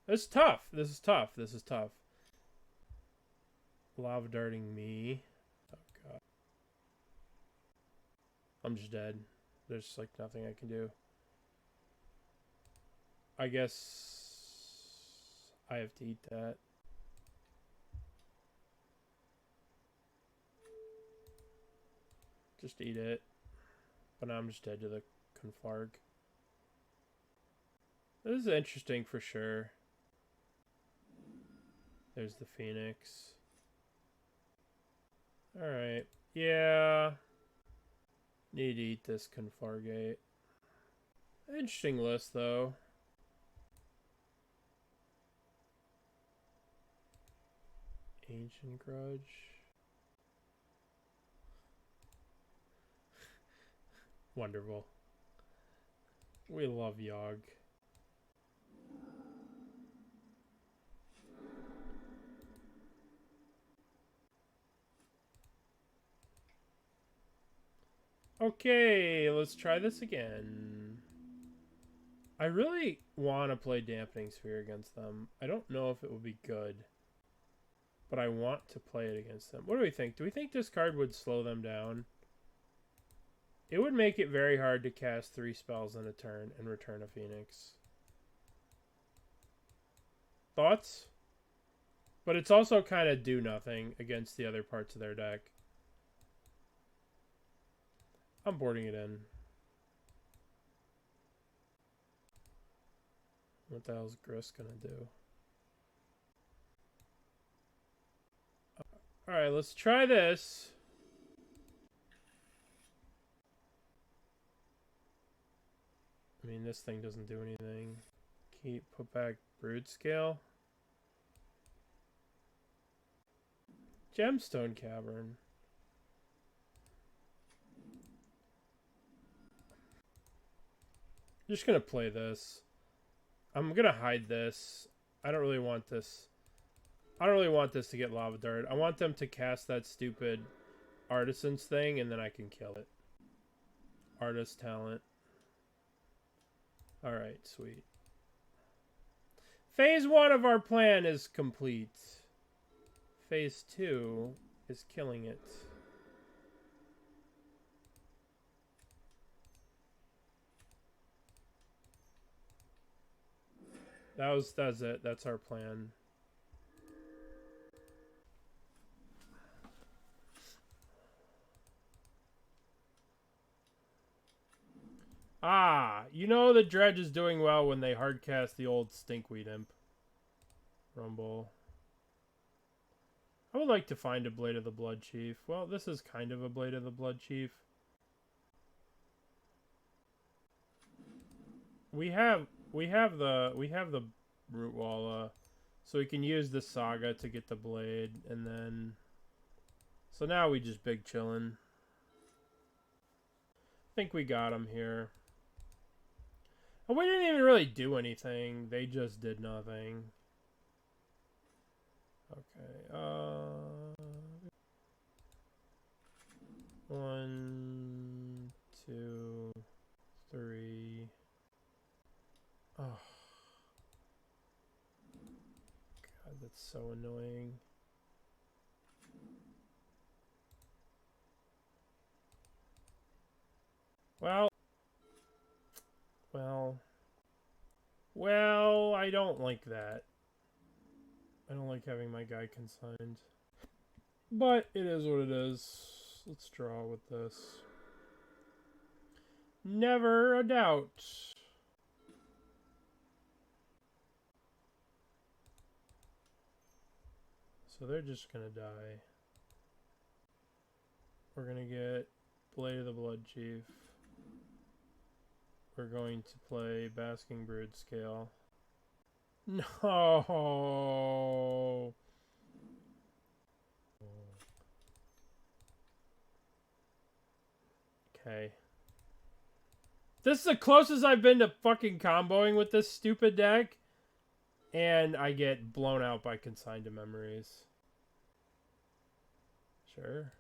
This is tough. This is tough. Lava darting me. Oh, God. I'm just dead. There's, like, nothing I can do. I guess I have to eat that. Just eat it. But now I'm just dead to the Confarg. This is interesting for sure. There's the Phoenix. Alright. Yeah. Need to eat this Confargate. Interesting list, though. Ancient Grudge. Wonderful. We love Yawg. Okay, let's try this again. I really want to play Dampening Sphere against them. I don't know if it would be good, but I want to play it against them. What do we think? Do we think this card would slow them down? It would make it very hard to cast 3 spells in a turn and return a Phoenix. Thoughts? But it's also kind of do nothing against the other parts of their deck. I'm boarding it in. What the hell's Grist gonna do? Alright, let's try this. I mean, this thing doesn't do anything. Put back Broodscale. Gemstone Cavern. I'm just gonna play this. I'm gonna hide this. I don't really want this. I don't really want this to get Lava Dart. I want them to cast that stupid Artisan's thing, and then I can kill it. Artist Talent. Alright, sweet. Phase 1 of our plan is complete. Phase 2 is killing it. That's it. That's our plan. Ah, you know the Dredge is doing well when they hardcast the old Stinkweed Imp. Rumble. I would like to find a Blade of the Bloodchief. Well, this is kind of a Blade of the Bloodchief. We have the Rootwalla, so we can use the Saga to get the Blade, and then so now we just big chillin'. I think we got him here. And we didn't even really do anything. They just did nothing. Okay. 1, 2, 3. Oh. God, that's so annoying. Well, I don't like that. I don't like having my guy consigned. But it is what it is. Let's draw with this. Never a doubt. So they're just gonna die. We're gonna get Blade of the Bloodchief. We're going to play Basking Broodscale. No. Okay. This is the closest I've been to fucking comboing with this stupid deck. And I get blown out by Consigned to Memories. Sure.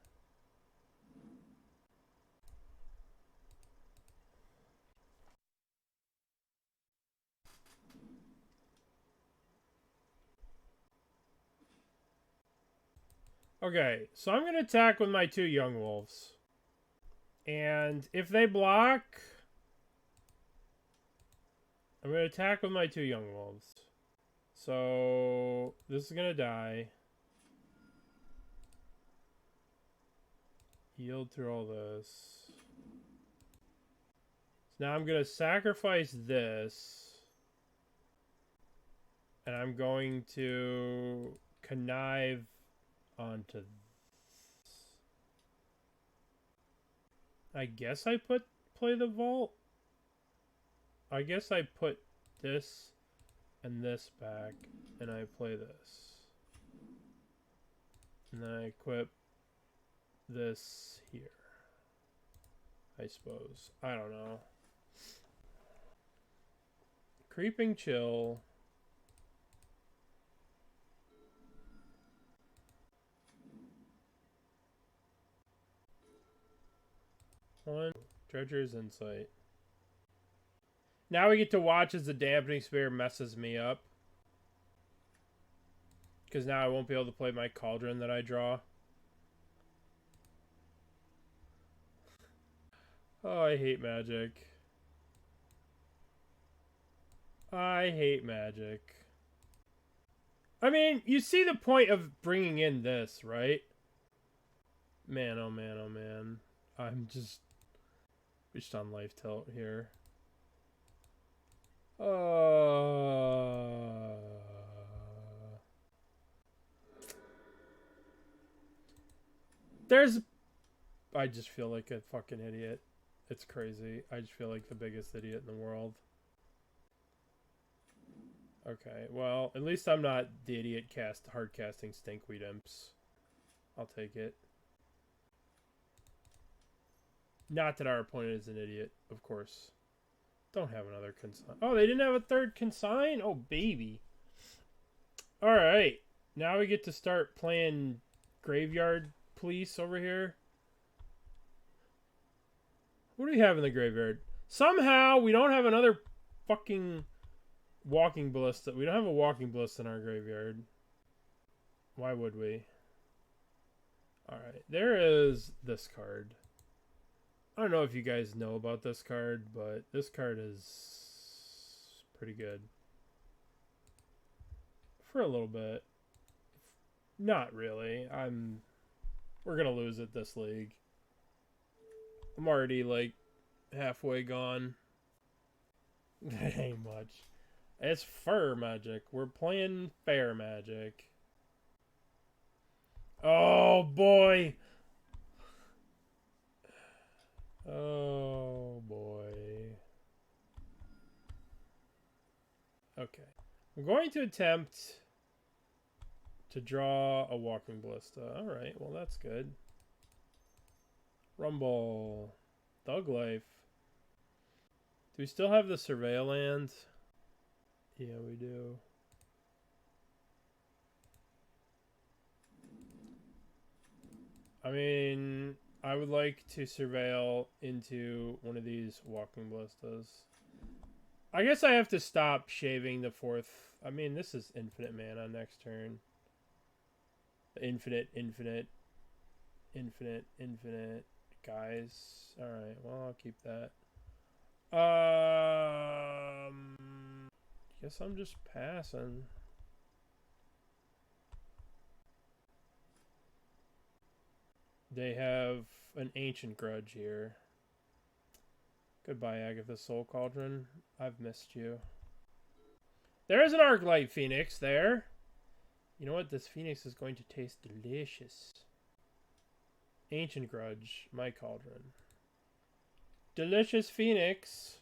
Okay, so I'm going to attack with my 2 Young Wolves. And if they block, I'm going to attack with my 2 Young Wolves. So this is going to die. Yield through all this. So now I'm going to sacrifice this. And I'm going to connive onto this. I guess I play the vault. I guess I put this and this back, and I play this. And then I equip this here. I suppose. I don't know. Creeping Chill. One. Dredger's Insight. Now we get to watch as the Dampening Sphere messes me up. Because now I won't be able to play my Cauldron that I draw. Oh, I hate Magic. I hate Magic. I mean, you see the point of bringing in this, right? Man, oh man, oh man. I'm just reached on life tilt here. I just feel like a fucking idiot. It's crazy. I just feel like the biggest idiot in the world. Okay, well, at least I'm not the idiot hard casting Stinkweed Imps. I'll take it. Not that our opponent is an idiot, of course. Don't have another consign. Oh, they didn't have a third consign? Oh, baby. Alright. Now we get to start playing Graveyard Police over here. What do we have in the graveyard? Somehow we don't have another fucking Walking Ballista. We don't have a Walking Ballista in our graveyard. Why would we? Alright. There is this card. I don't know if you guys know about this card, but this card is pretty good. For a little bit. Not really. We're gonna lose at this league. I'm already like halfway gone. That ain't much. It's fur magic. We're playing fair magic. Oh boy. Oh boy. Okay. I'm going to attempt to draw a Walking Ballista. Alright, well that's good. Rumble. Thug Life. Do we still have the Surveil land? Yeah, we do. I mean, I would like to surveil into one of these Walking Ballistas. I guess I have to stop shaving the fourth. I mean, this is infinite mana next turn. Infinite, infinite, infinite, infinite. Guys. Alright, well, I'll keep that. Guess I'm just passing. They have an Ancient Grudge here. Goodbye, Agatha Soul Cauldron. I've missed you. There is an Arclight Phoenix there. You know what? This Phoenix is going to taste delicious. Ancient Grudge, my Cauldron. Delicious Phoenix.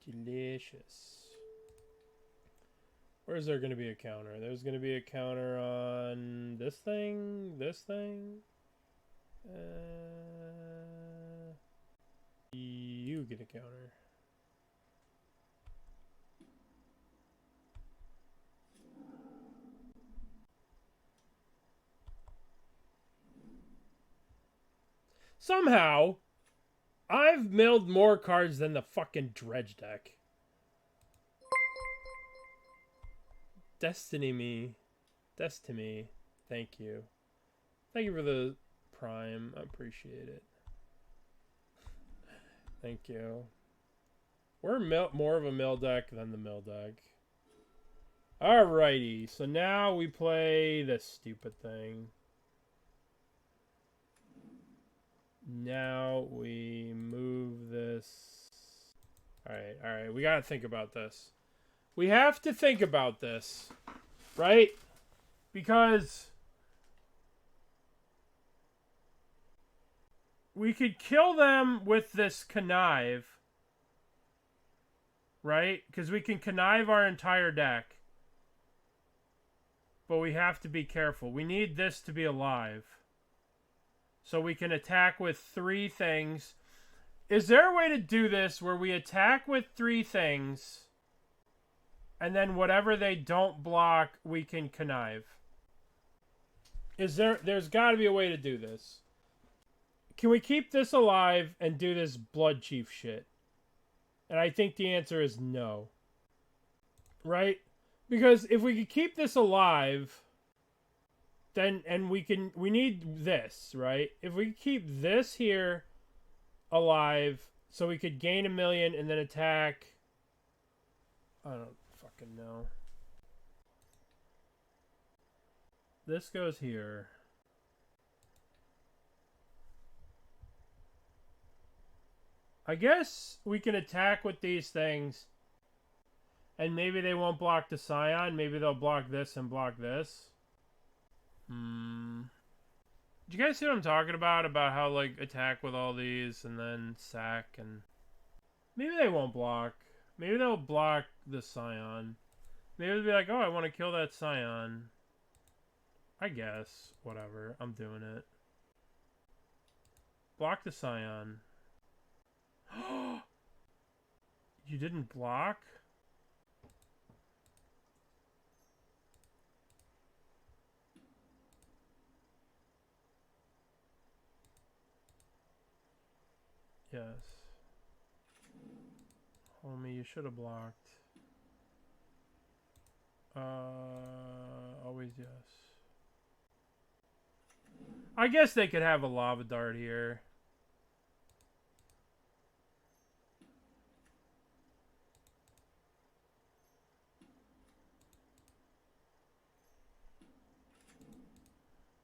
Delicious. Where's there going to be a counter? There's going to be a counter on this thing, this thing. You get a counter. Somehow, I've milled more cards than the fucking Dredge deck. Destiny me. Destiny. Thank you. Thank you for the Prime. I appreciate it. Thank you. We're more of a mill deck than the mill deck. Alrighty. So now we play this stupid thing. Now we move this. Alright. We gotta think about this. We have to think about this. Right? Because we could kill them with this connive. Right? Because we can connive our entire deck. But we have to be careful. We need this to be alive. So we can attack with 3 things. Is there a way to do this where we attack with 3 things, and then whatever they don't block, we can connive? There's got to be a way to do this. Can we keep this alive and do this Bloodchief shit? And I think the answer is no. Right? Because if we could keep this alive, then, and we need this, right? If we keep this here alive, so we could gain 1,000,000 and then attack. I don't fucking know. This goes here. I guess we can attack with these things. And maybe they won't block the Scion. Maybe they'll block this and block this. Do you guys see what I'm talking about? About how, like, attack with all these and then sack and... Maybe they won't block. Maybe they'll block the Scion. Maybe they'll be like, oh, I want to kill that Scion. I guess. Whatever. I'm doing it. Block the Scion. You didn't block? Yes. Homie, you should have blocked. Always yes. I guess they could have a lava dart here.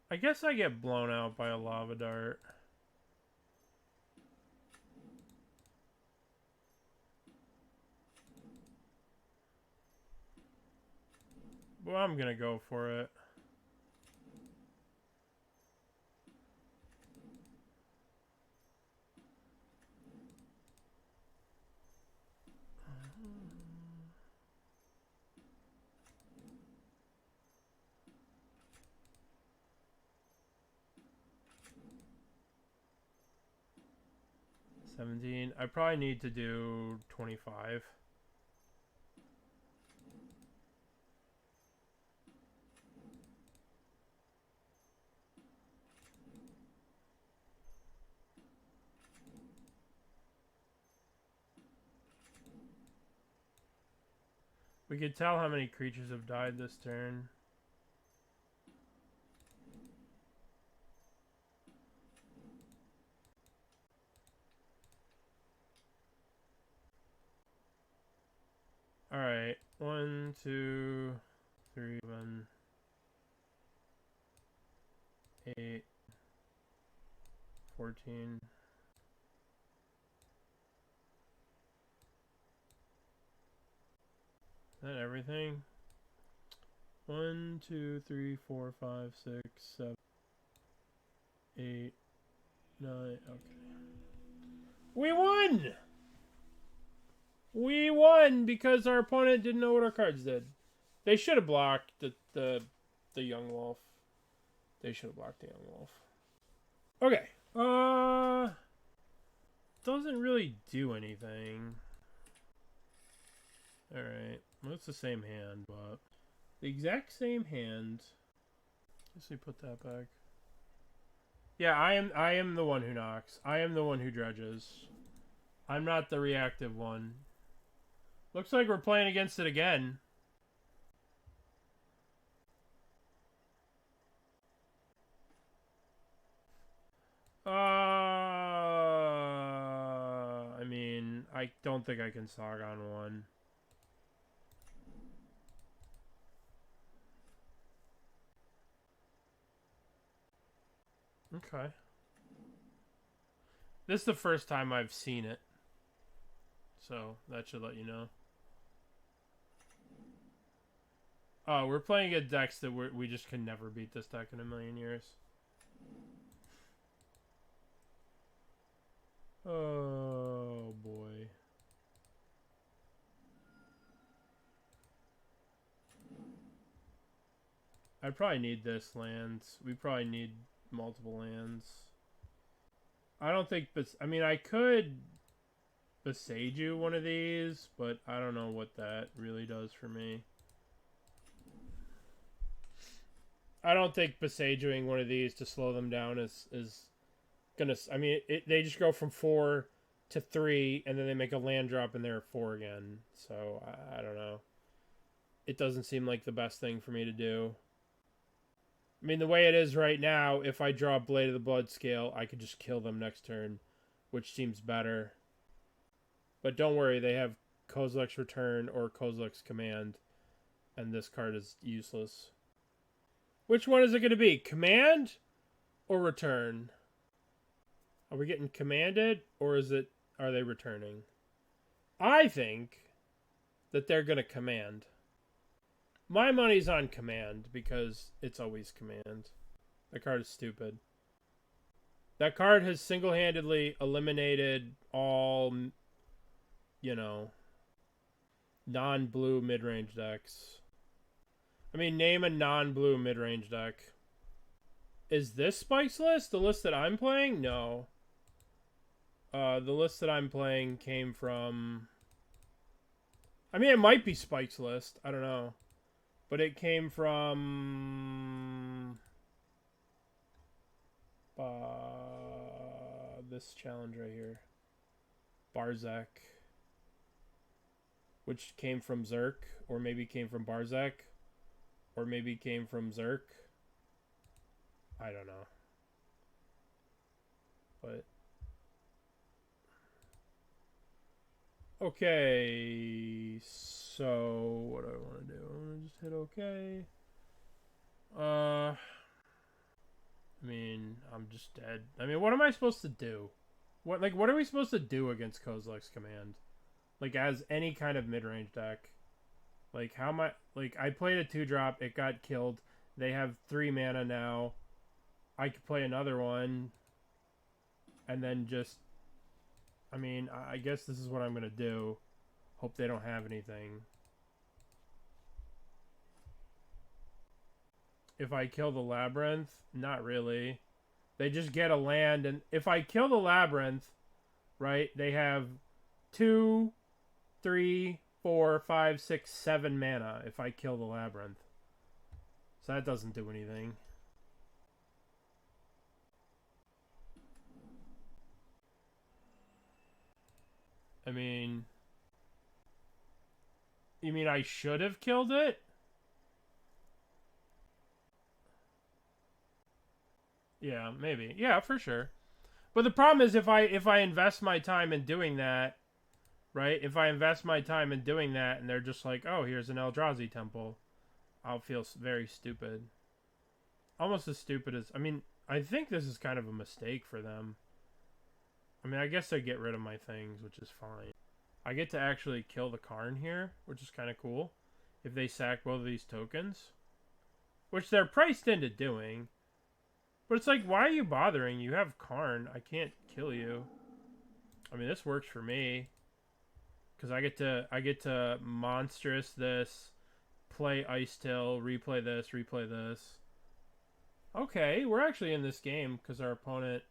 I guess I get blown out by a lava dart. Well, I'm gonna go for it. $17. I probably need to do 25. We could tell how many creatures have died this turn. Alright. 1, 2, 3, 7, 8, 14. Is that everything? 1, 2, 3, 4, 5, 6, 7, 8, 9. Okay. We won! We won because our opponent didn't know what our cards did. They should have blocked the young wolf. They should have blocked the young wolf. Okay. Doesn't really do anything. Alright. Well, it's the same hand, but... The exact same hand. Let's see, put that back. Yeah, I am the one who knocks. I am the one who dredges. I'm not the reactive one. Looks like we're playing against it again. I mean, I don't think I can Saga on one. Okay. This is the first time I've seen it. So, that should let you know. Oh, we're playing a decks that we just can never beat this deck in a million years. Oh, boy. I probably need this lands. We probably need multiple lands. I don't think... I mean, I could Boseiju one of these, but I don't know what that really does for me. I don't think Boseijuing one of these to slow them down is gonna... I mean, they just go from 4 to 3, and then they make a land drop and they're 4 again. So, I don't know. It doesn't seem like the best thing for me to do. I mean, the way it is right now, if I draw Blade of the Bloodscale, I could just kill them next turn, which seems better. But don't worry, they have Kozilek's Return or Kozilek's Command, and this card is useless. Which one is it going to be? Command or Return? Are we getting commanded, or are they returning? I think that they're going to command. My money's on command, because it's always command. That card is stupid. That card has single-handedly eliminated all, you know, non-blue mid-range decks. I mean, name a non-blue mid-range deck. Is this Spike's list? The list that I'm playing? No. The list that I'm playing came from... I mean, it might be Spike's list. I don't know. But it came from... this challenge right here. Barzak. Which came from Zerk. Or maybe came from Barzak. Or maybe came from Zerk. I don't know. But... okay, so what do I want to do? I'm going to just hit OK. I mean, I'm just dead. I mean, what am I supposed to do? What are we supposed to do against Kozilek's Command? Like, as any kind of mid-range deck. Like, how am I... like, I played a 2-drop, it got killed. They have 3 mana now. I could play another one. And then just... I mean, I guess this is what I'm going to do. Hope they don't have anything. If I kill the Labyrinth, not really. They just get a land, and if I kill the Labyrinth, right, they have 2, 3, 4, 5, 6, 7 mana if I kill the Labyrinth. So that doesn't do anything. I mean... you mean I should have killed it? Yeah, maybe. Yeah, for sure. But the problem is if I invest my time in doing that, right? If I invest my time in doing that and they're just like, oh, here's an Eldrazi temple, I'll feel very stupid. Almost as stupid as... I mean, I think this is kind of a mistake for them. I mean, I guess they get rid of my things, which is fine. I get to actually kill the Karn here, which is kind of cool. If they sack both of these tokens. Which they're priced into doing. But it's like, why are you bothering? You have Karn. I can't kill you. I mean, this works for me. Because I get to monstrous this, play Icetill, replay this, replay this. Okay, we're actually in this game because our opponent...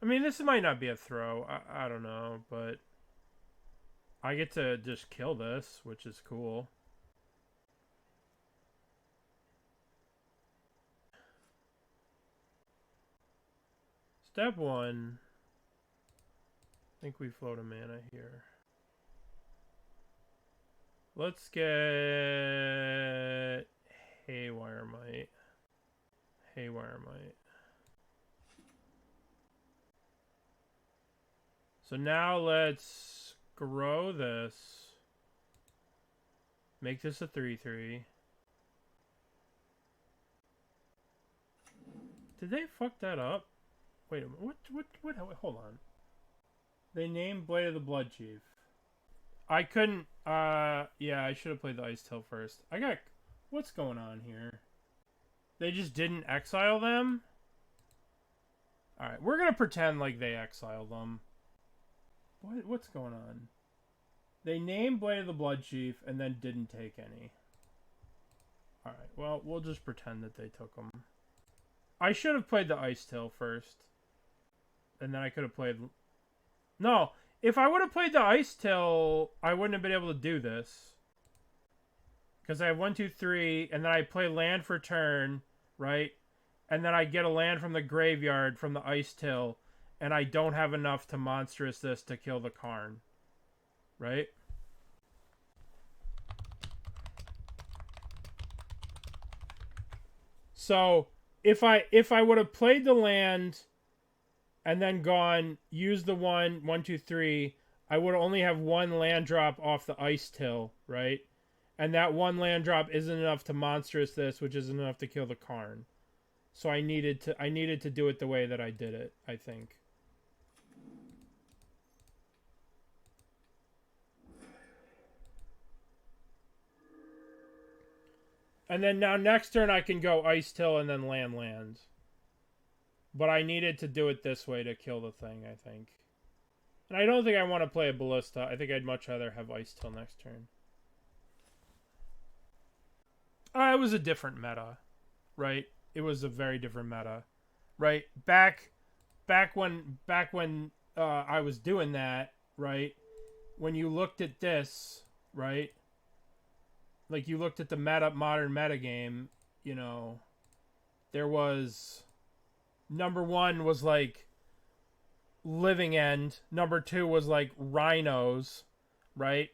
I mean, this might not be a throw. I don't know, but I get to just kill this, which is cool. Step 1. I think we float a mana here. Let's get Haywire Mite. Haywire Mite. So now let's grow this. Make this a 3/3. Did they fuck that up? Wait a minute. What? Hold on. They named Blade of the Bloodchief. I couldn't, yeah, I should have played the Icetill first. What's going on here? They just didn't exile them? Alright, we're gonna pretend like they exiled them. What's going on? They named Blade of the Bloodchief and then didn't take any. Alright, well, we'll just pretend that they took them. I should have played the Icetill first. And then I could have played... No, if I would have played the Icetill, I wouldn't have been able to do this. Because I have 1, 2, 3, and then I play land for turn, right? And then I get a land from the graveyard from the Icetill, and I don't have enough to monstrous this to kill the Karn. Right? So, if I would have played the land and then used the 1, 2, 3, I would only have one land drop off the Icetill, right? And that one land drop isn't enough to monstrous this, which isn't enough to kill the Karn. So I needed to do it the way that I did it, I think. And then now next turn I can go Icetill and then land. But I needed to do it this way to kill the thing, I think. And I don't think I want to play a Ballista. I think I'd much rather have Icetill next turn. It was a different meta, right? It was a very different meta, right? Back when I was doing that, right? When you looked at this, right? Like you looked at the modern metagame, you know, there was number 1 was like Living End, number 2 was like Rhinos, right?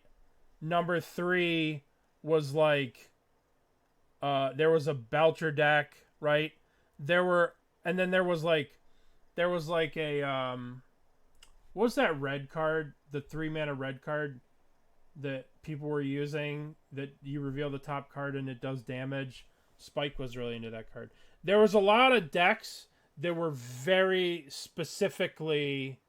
Number 3 was like there was a Belcher deck, right? There was like a what was that red card? The 3-mana red card that people were using that you reveal the top card and it does damage. Spike was really into that card. There was a lot of decks that were very specifically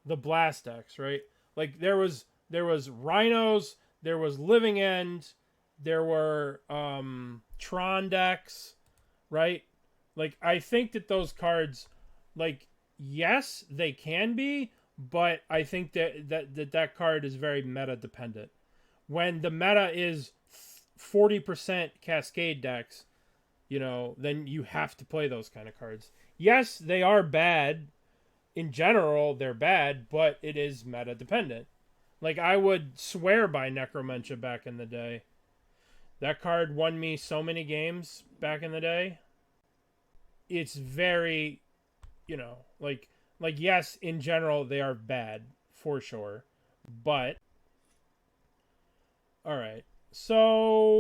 the blast decks, right? Like there was Rhinos, there was Living End, there were Thran decks, right? Like I think that those cards, like yes, they can be, but I think that card is very meta dependent. When the meta is 40% Cascade decks, you know, then you have to play those kind of cards. Yes, they are bad. In general, they're bad, but it is meta dependent. Like I would swear by Necromentia back in the day. That card won me so many games back in the day. It's very, you know, like yes, in general they are bad for sure, but all right. So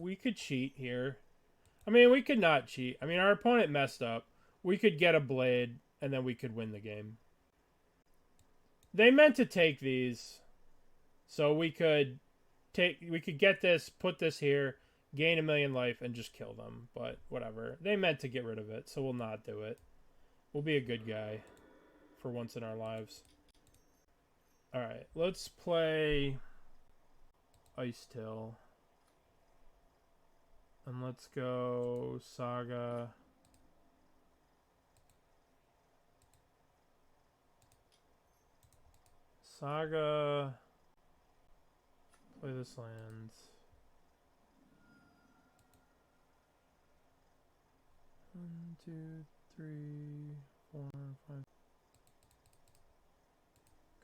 we could cheat here. I mean, we could not cheat. I mean, our opponent messed up. We could get a blade and then we could win the game. They meant to take these. So we could get this, put this here, gain 1,000,000 life, and just kill them. But whatever. They meant to get rid of it, so we'll not do it. We'll be a good guy for once in our lives. Alright, let's play Icetill. And let's go Saga. Saga. Play this lands. 1, 2, 3, 4, 5. I'm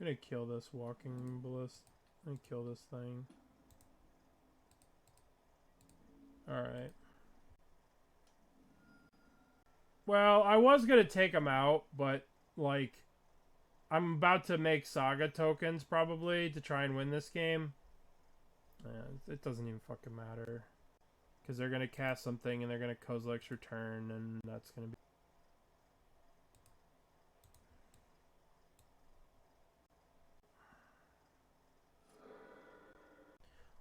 gonna kill this Walking Ballista. I'm gonna kill this thing. Alright. Well, I was gonna take him out, but, like, I'm about to make Saga tokens, probably, to try and win this game. It doesn't even fucking matter. Because they're gonna cast something, and they're gonna Kozilek's Return, and that's gonna be...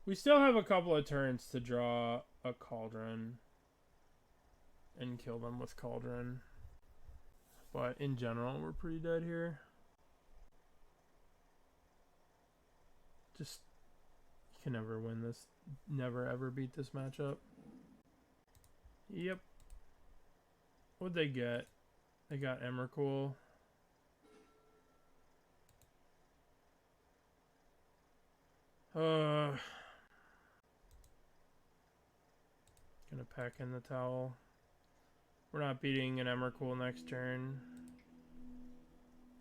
We still have a couple of turns to draw a Cauldron. and kill them with Cauldron. But in general, we're pretty dead here. Just, you can never win this. Never ever beat this matchup. Yep. What'd they get? They got Emrakul. Gonna pack in the towel. We're not beating an Emrakul next turn.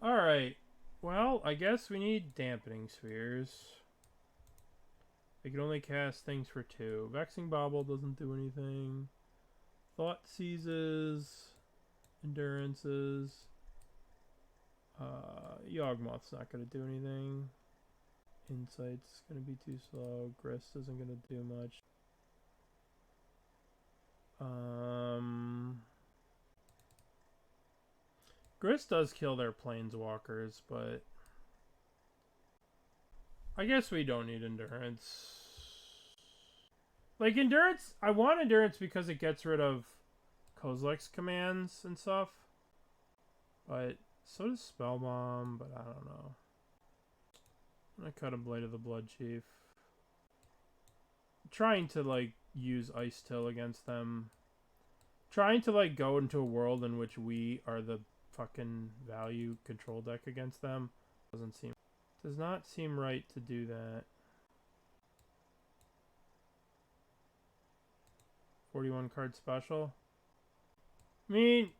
Alright. Well, I guess we need Dampening Spheres. They can only cast things for 2. Vexing Bauble doesn't do anything. Thought Seizes. Endurances. Yawgmoth's not going to do anything. Insight's going to be too slow. Grist isn't going to do much. Grist does kill their planeswalkers, but I guess we don't need Endurance. Like, Endurance, I want Endurance because it gets rid of Kozilek's commands and stuff. But so does Spellbomb, but I don't know. I'm gonna cut a Blade of the Bloodchief. I'm trying to, like, use Icetill against them. Trying to, like, go into a world in which we are the fucking value control deck against them. Does not seem right to do that. 41 card special. I mean,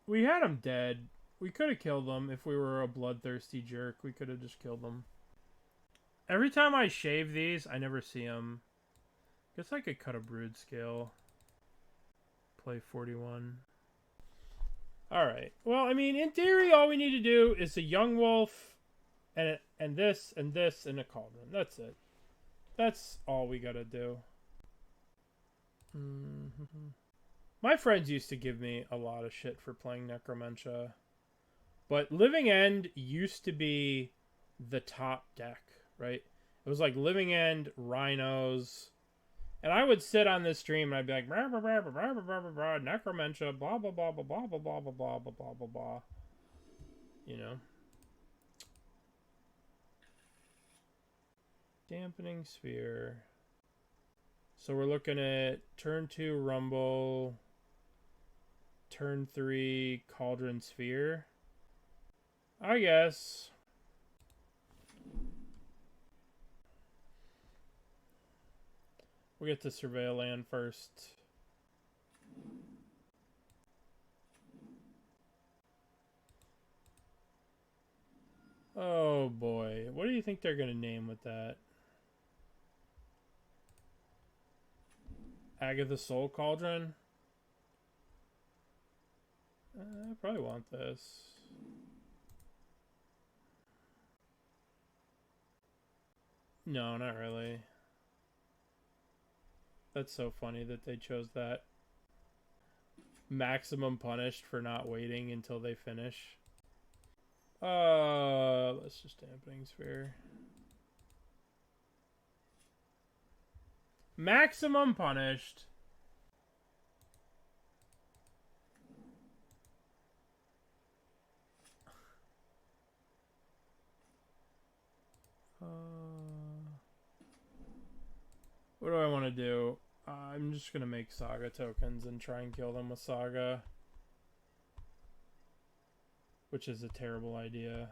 we had him dead. We could have killed him if we were a bloodthirsty jerk. We could have just killed him. Every time I shave these, I never see him. Guess I could cut a Broodscale. Play 41. Alright. Well, I mean, in theory, all we need to do is a Yawgmoth and this and this and a Cauldron. That's it. That's all we gotta do. My friends used to give me a lot of shit for playing Necromentia. But Living End used to be the top deck, right? It was like Living End, Rhinos. And I would sit on this stream and I'd be like, blah, blah, blah, blah, blah, blah, blah, blah, Necromentia, blah, blah, blah, blah, blah, blah, blah, blah, blah, blah, blah, blah, blah. You know? Dampening Sphere. So we're looking at turn 2 Rumble, turn 3 Cauldron Sphere. I guess. We get to surveil land first. Oh boy. What do you think they're going to name with that? Agatha Soul Cauldron? I probably want this. No, not really. That's so funny that they chose that. Maximum punished for not waiting until they finish. Let's just Dampening Sphere. Maximum punished. What do I want to do? I'm just going to make Saga tokens and try and kill them with Saga. Which is a terrible idea.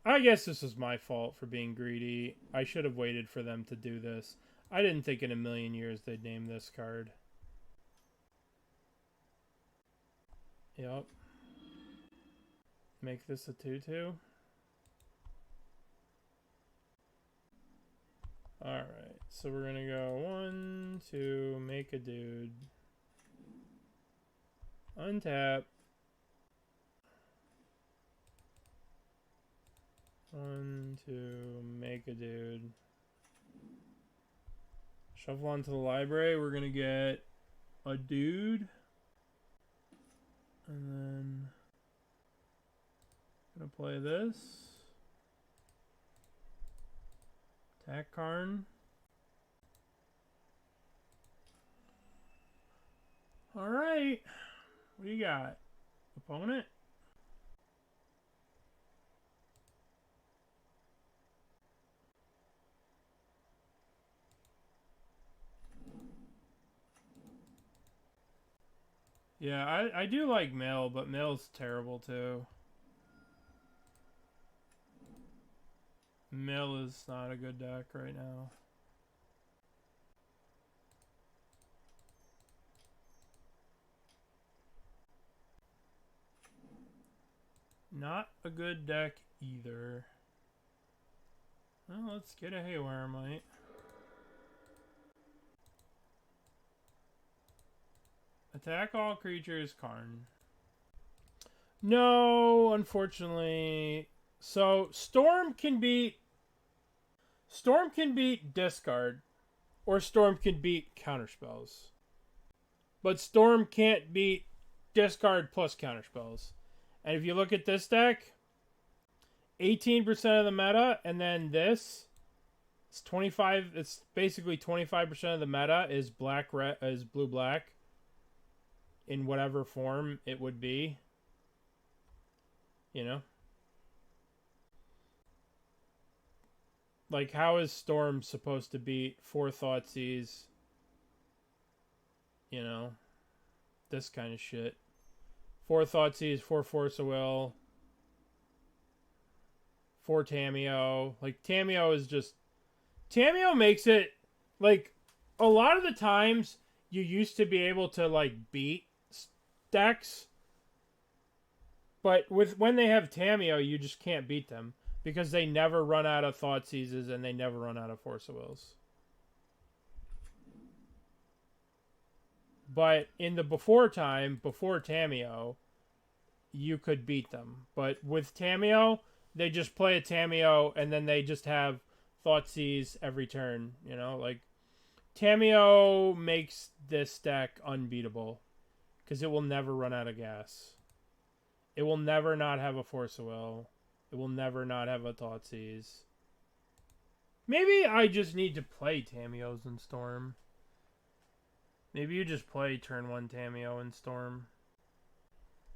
I guess this was my fault for being greedy. I should have waited for them to do this. I didn't think in a million years they'd name this card. Yep. Make this a 2/2. Alright, so we're gonna go 1, 2, make a dude. Untap. 1, 2, make a dude. Shuffle onto the library. We're gonna get a dude. And then gonna play this. Attack Karn. Alright. What do you got? Opponent? Yeah, I do like Mill, but Mill's terrible too. Mill is not a good deck right now. Not a good deck either. Well, let's get a Haywire Mite. Attack all creatures, Karn. No, unfortunately. So Storm can beat discard, or Storm can beat counterspells. But Storm can't beat discard plus counterspells. And if you look at this deck, 18% of the meta, and then this, it's 25. It's basically 25% of the meta is blue black. In whatever form it would be, you know. Like, how is Storm supposed to beat 4 Thoughtseize? You know, this kind of shit. 4 Thoughtseize, 4 Force of Will, 4 Tamiyo. Like, Tamiyo is just... Tamiyo makes it, like, a lot of the times you used to be able to, like, beat decks, but when they have Tamiyo, you just can't beat them because they never run out of Thoughtseizes and they never run out of Force of Wills. But in the before Tamiyo, you could beat them. But with Tamiyo, they just play a Tamiyo and then they just have Thoughtseize every turn. You know, like, Tamiyo makes this deck unbeatable. Because it will never run out of gas. It will never not have a Force of Will. It will never not have a Thoughtseize. Maybe I just need to play Tamiyos in Storm. Maybe you just play turn 1 Tamiyo in Storm.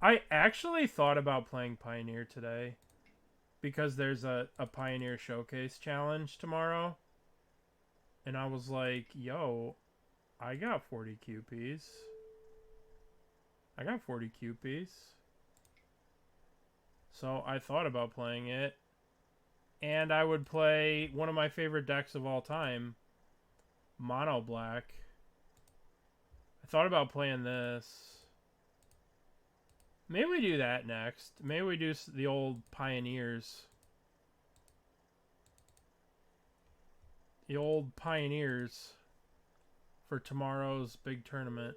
I actually thought about playing Pioneer today. Because there's a Pioneer Showcase challenge tomorrow. And I was like, yo, I got 40 QPs. I got 40 QPs. So I thought about playing it. And I would play one of my favorite decks of all time. Mono Black. I thought about playing this. Maybe we do that next. Maybe we do the old Pioneers. The old Pioneers. For tomorrow's big tournament.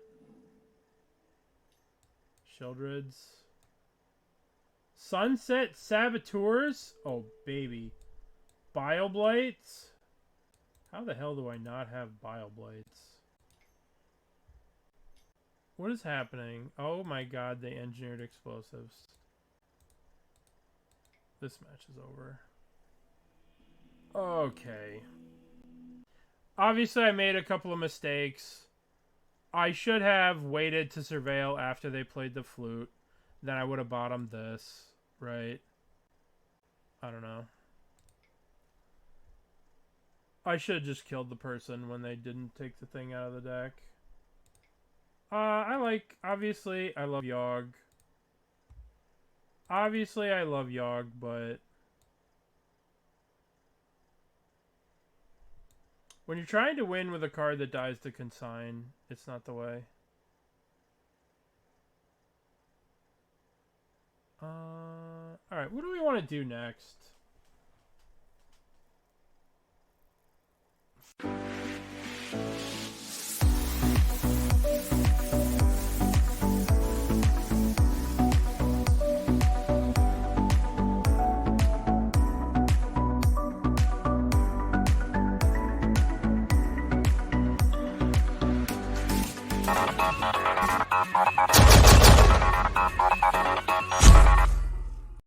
Shieldreds. Sunset Saboteurs? Oh, baby. Bile Blights? How the hell do I not have Bile Blights? What is happening? Oh my god, they engineered explosives. This match is over. Okay. Obviously, I made a couple of mistakes. I should have waited to surveil after they played the flute. Then I would have bottomed this, right? I don't know. I should have just killed the person when they didn't take the thing out of the deck. Obviously, I love Yawg. Obviously, I love Yawg, but when you're trying to win with a card that dies to consign, it's not the way. Alright, what do we want to do next?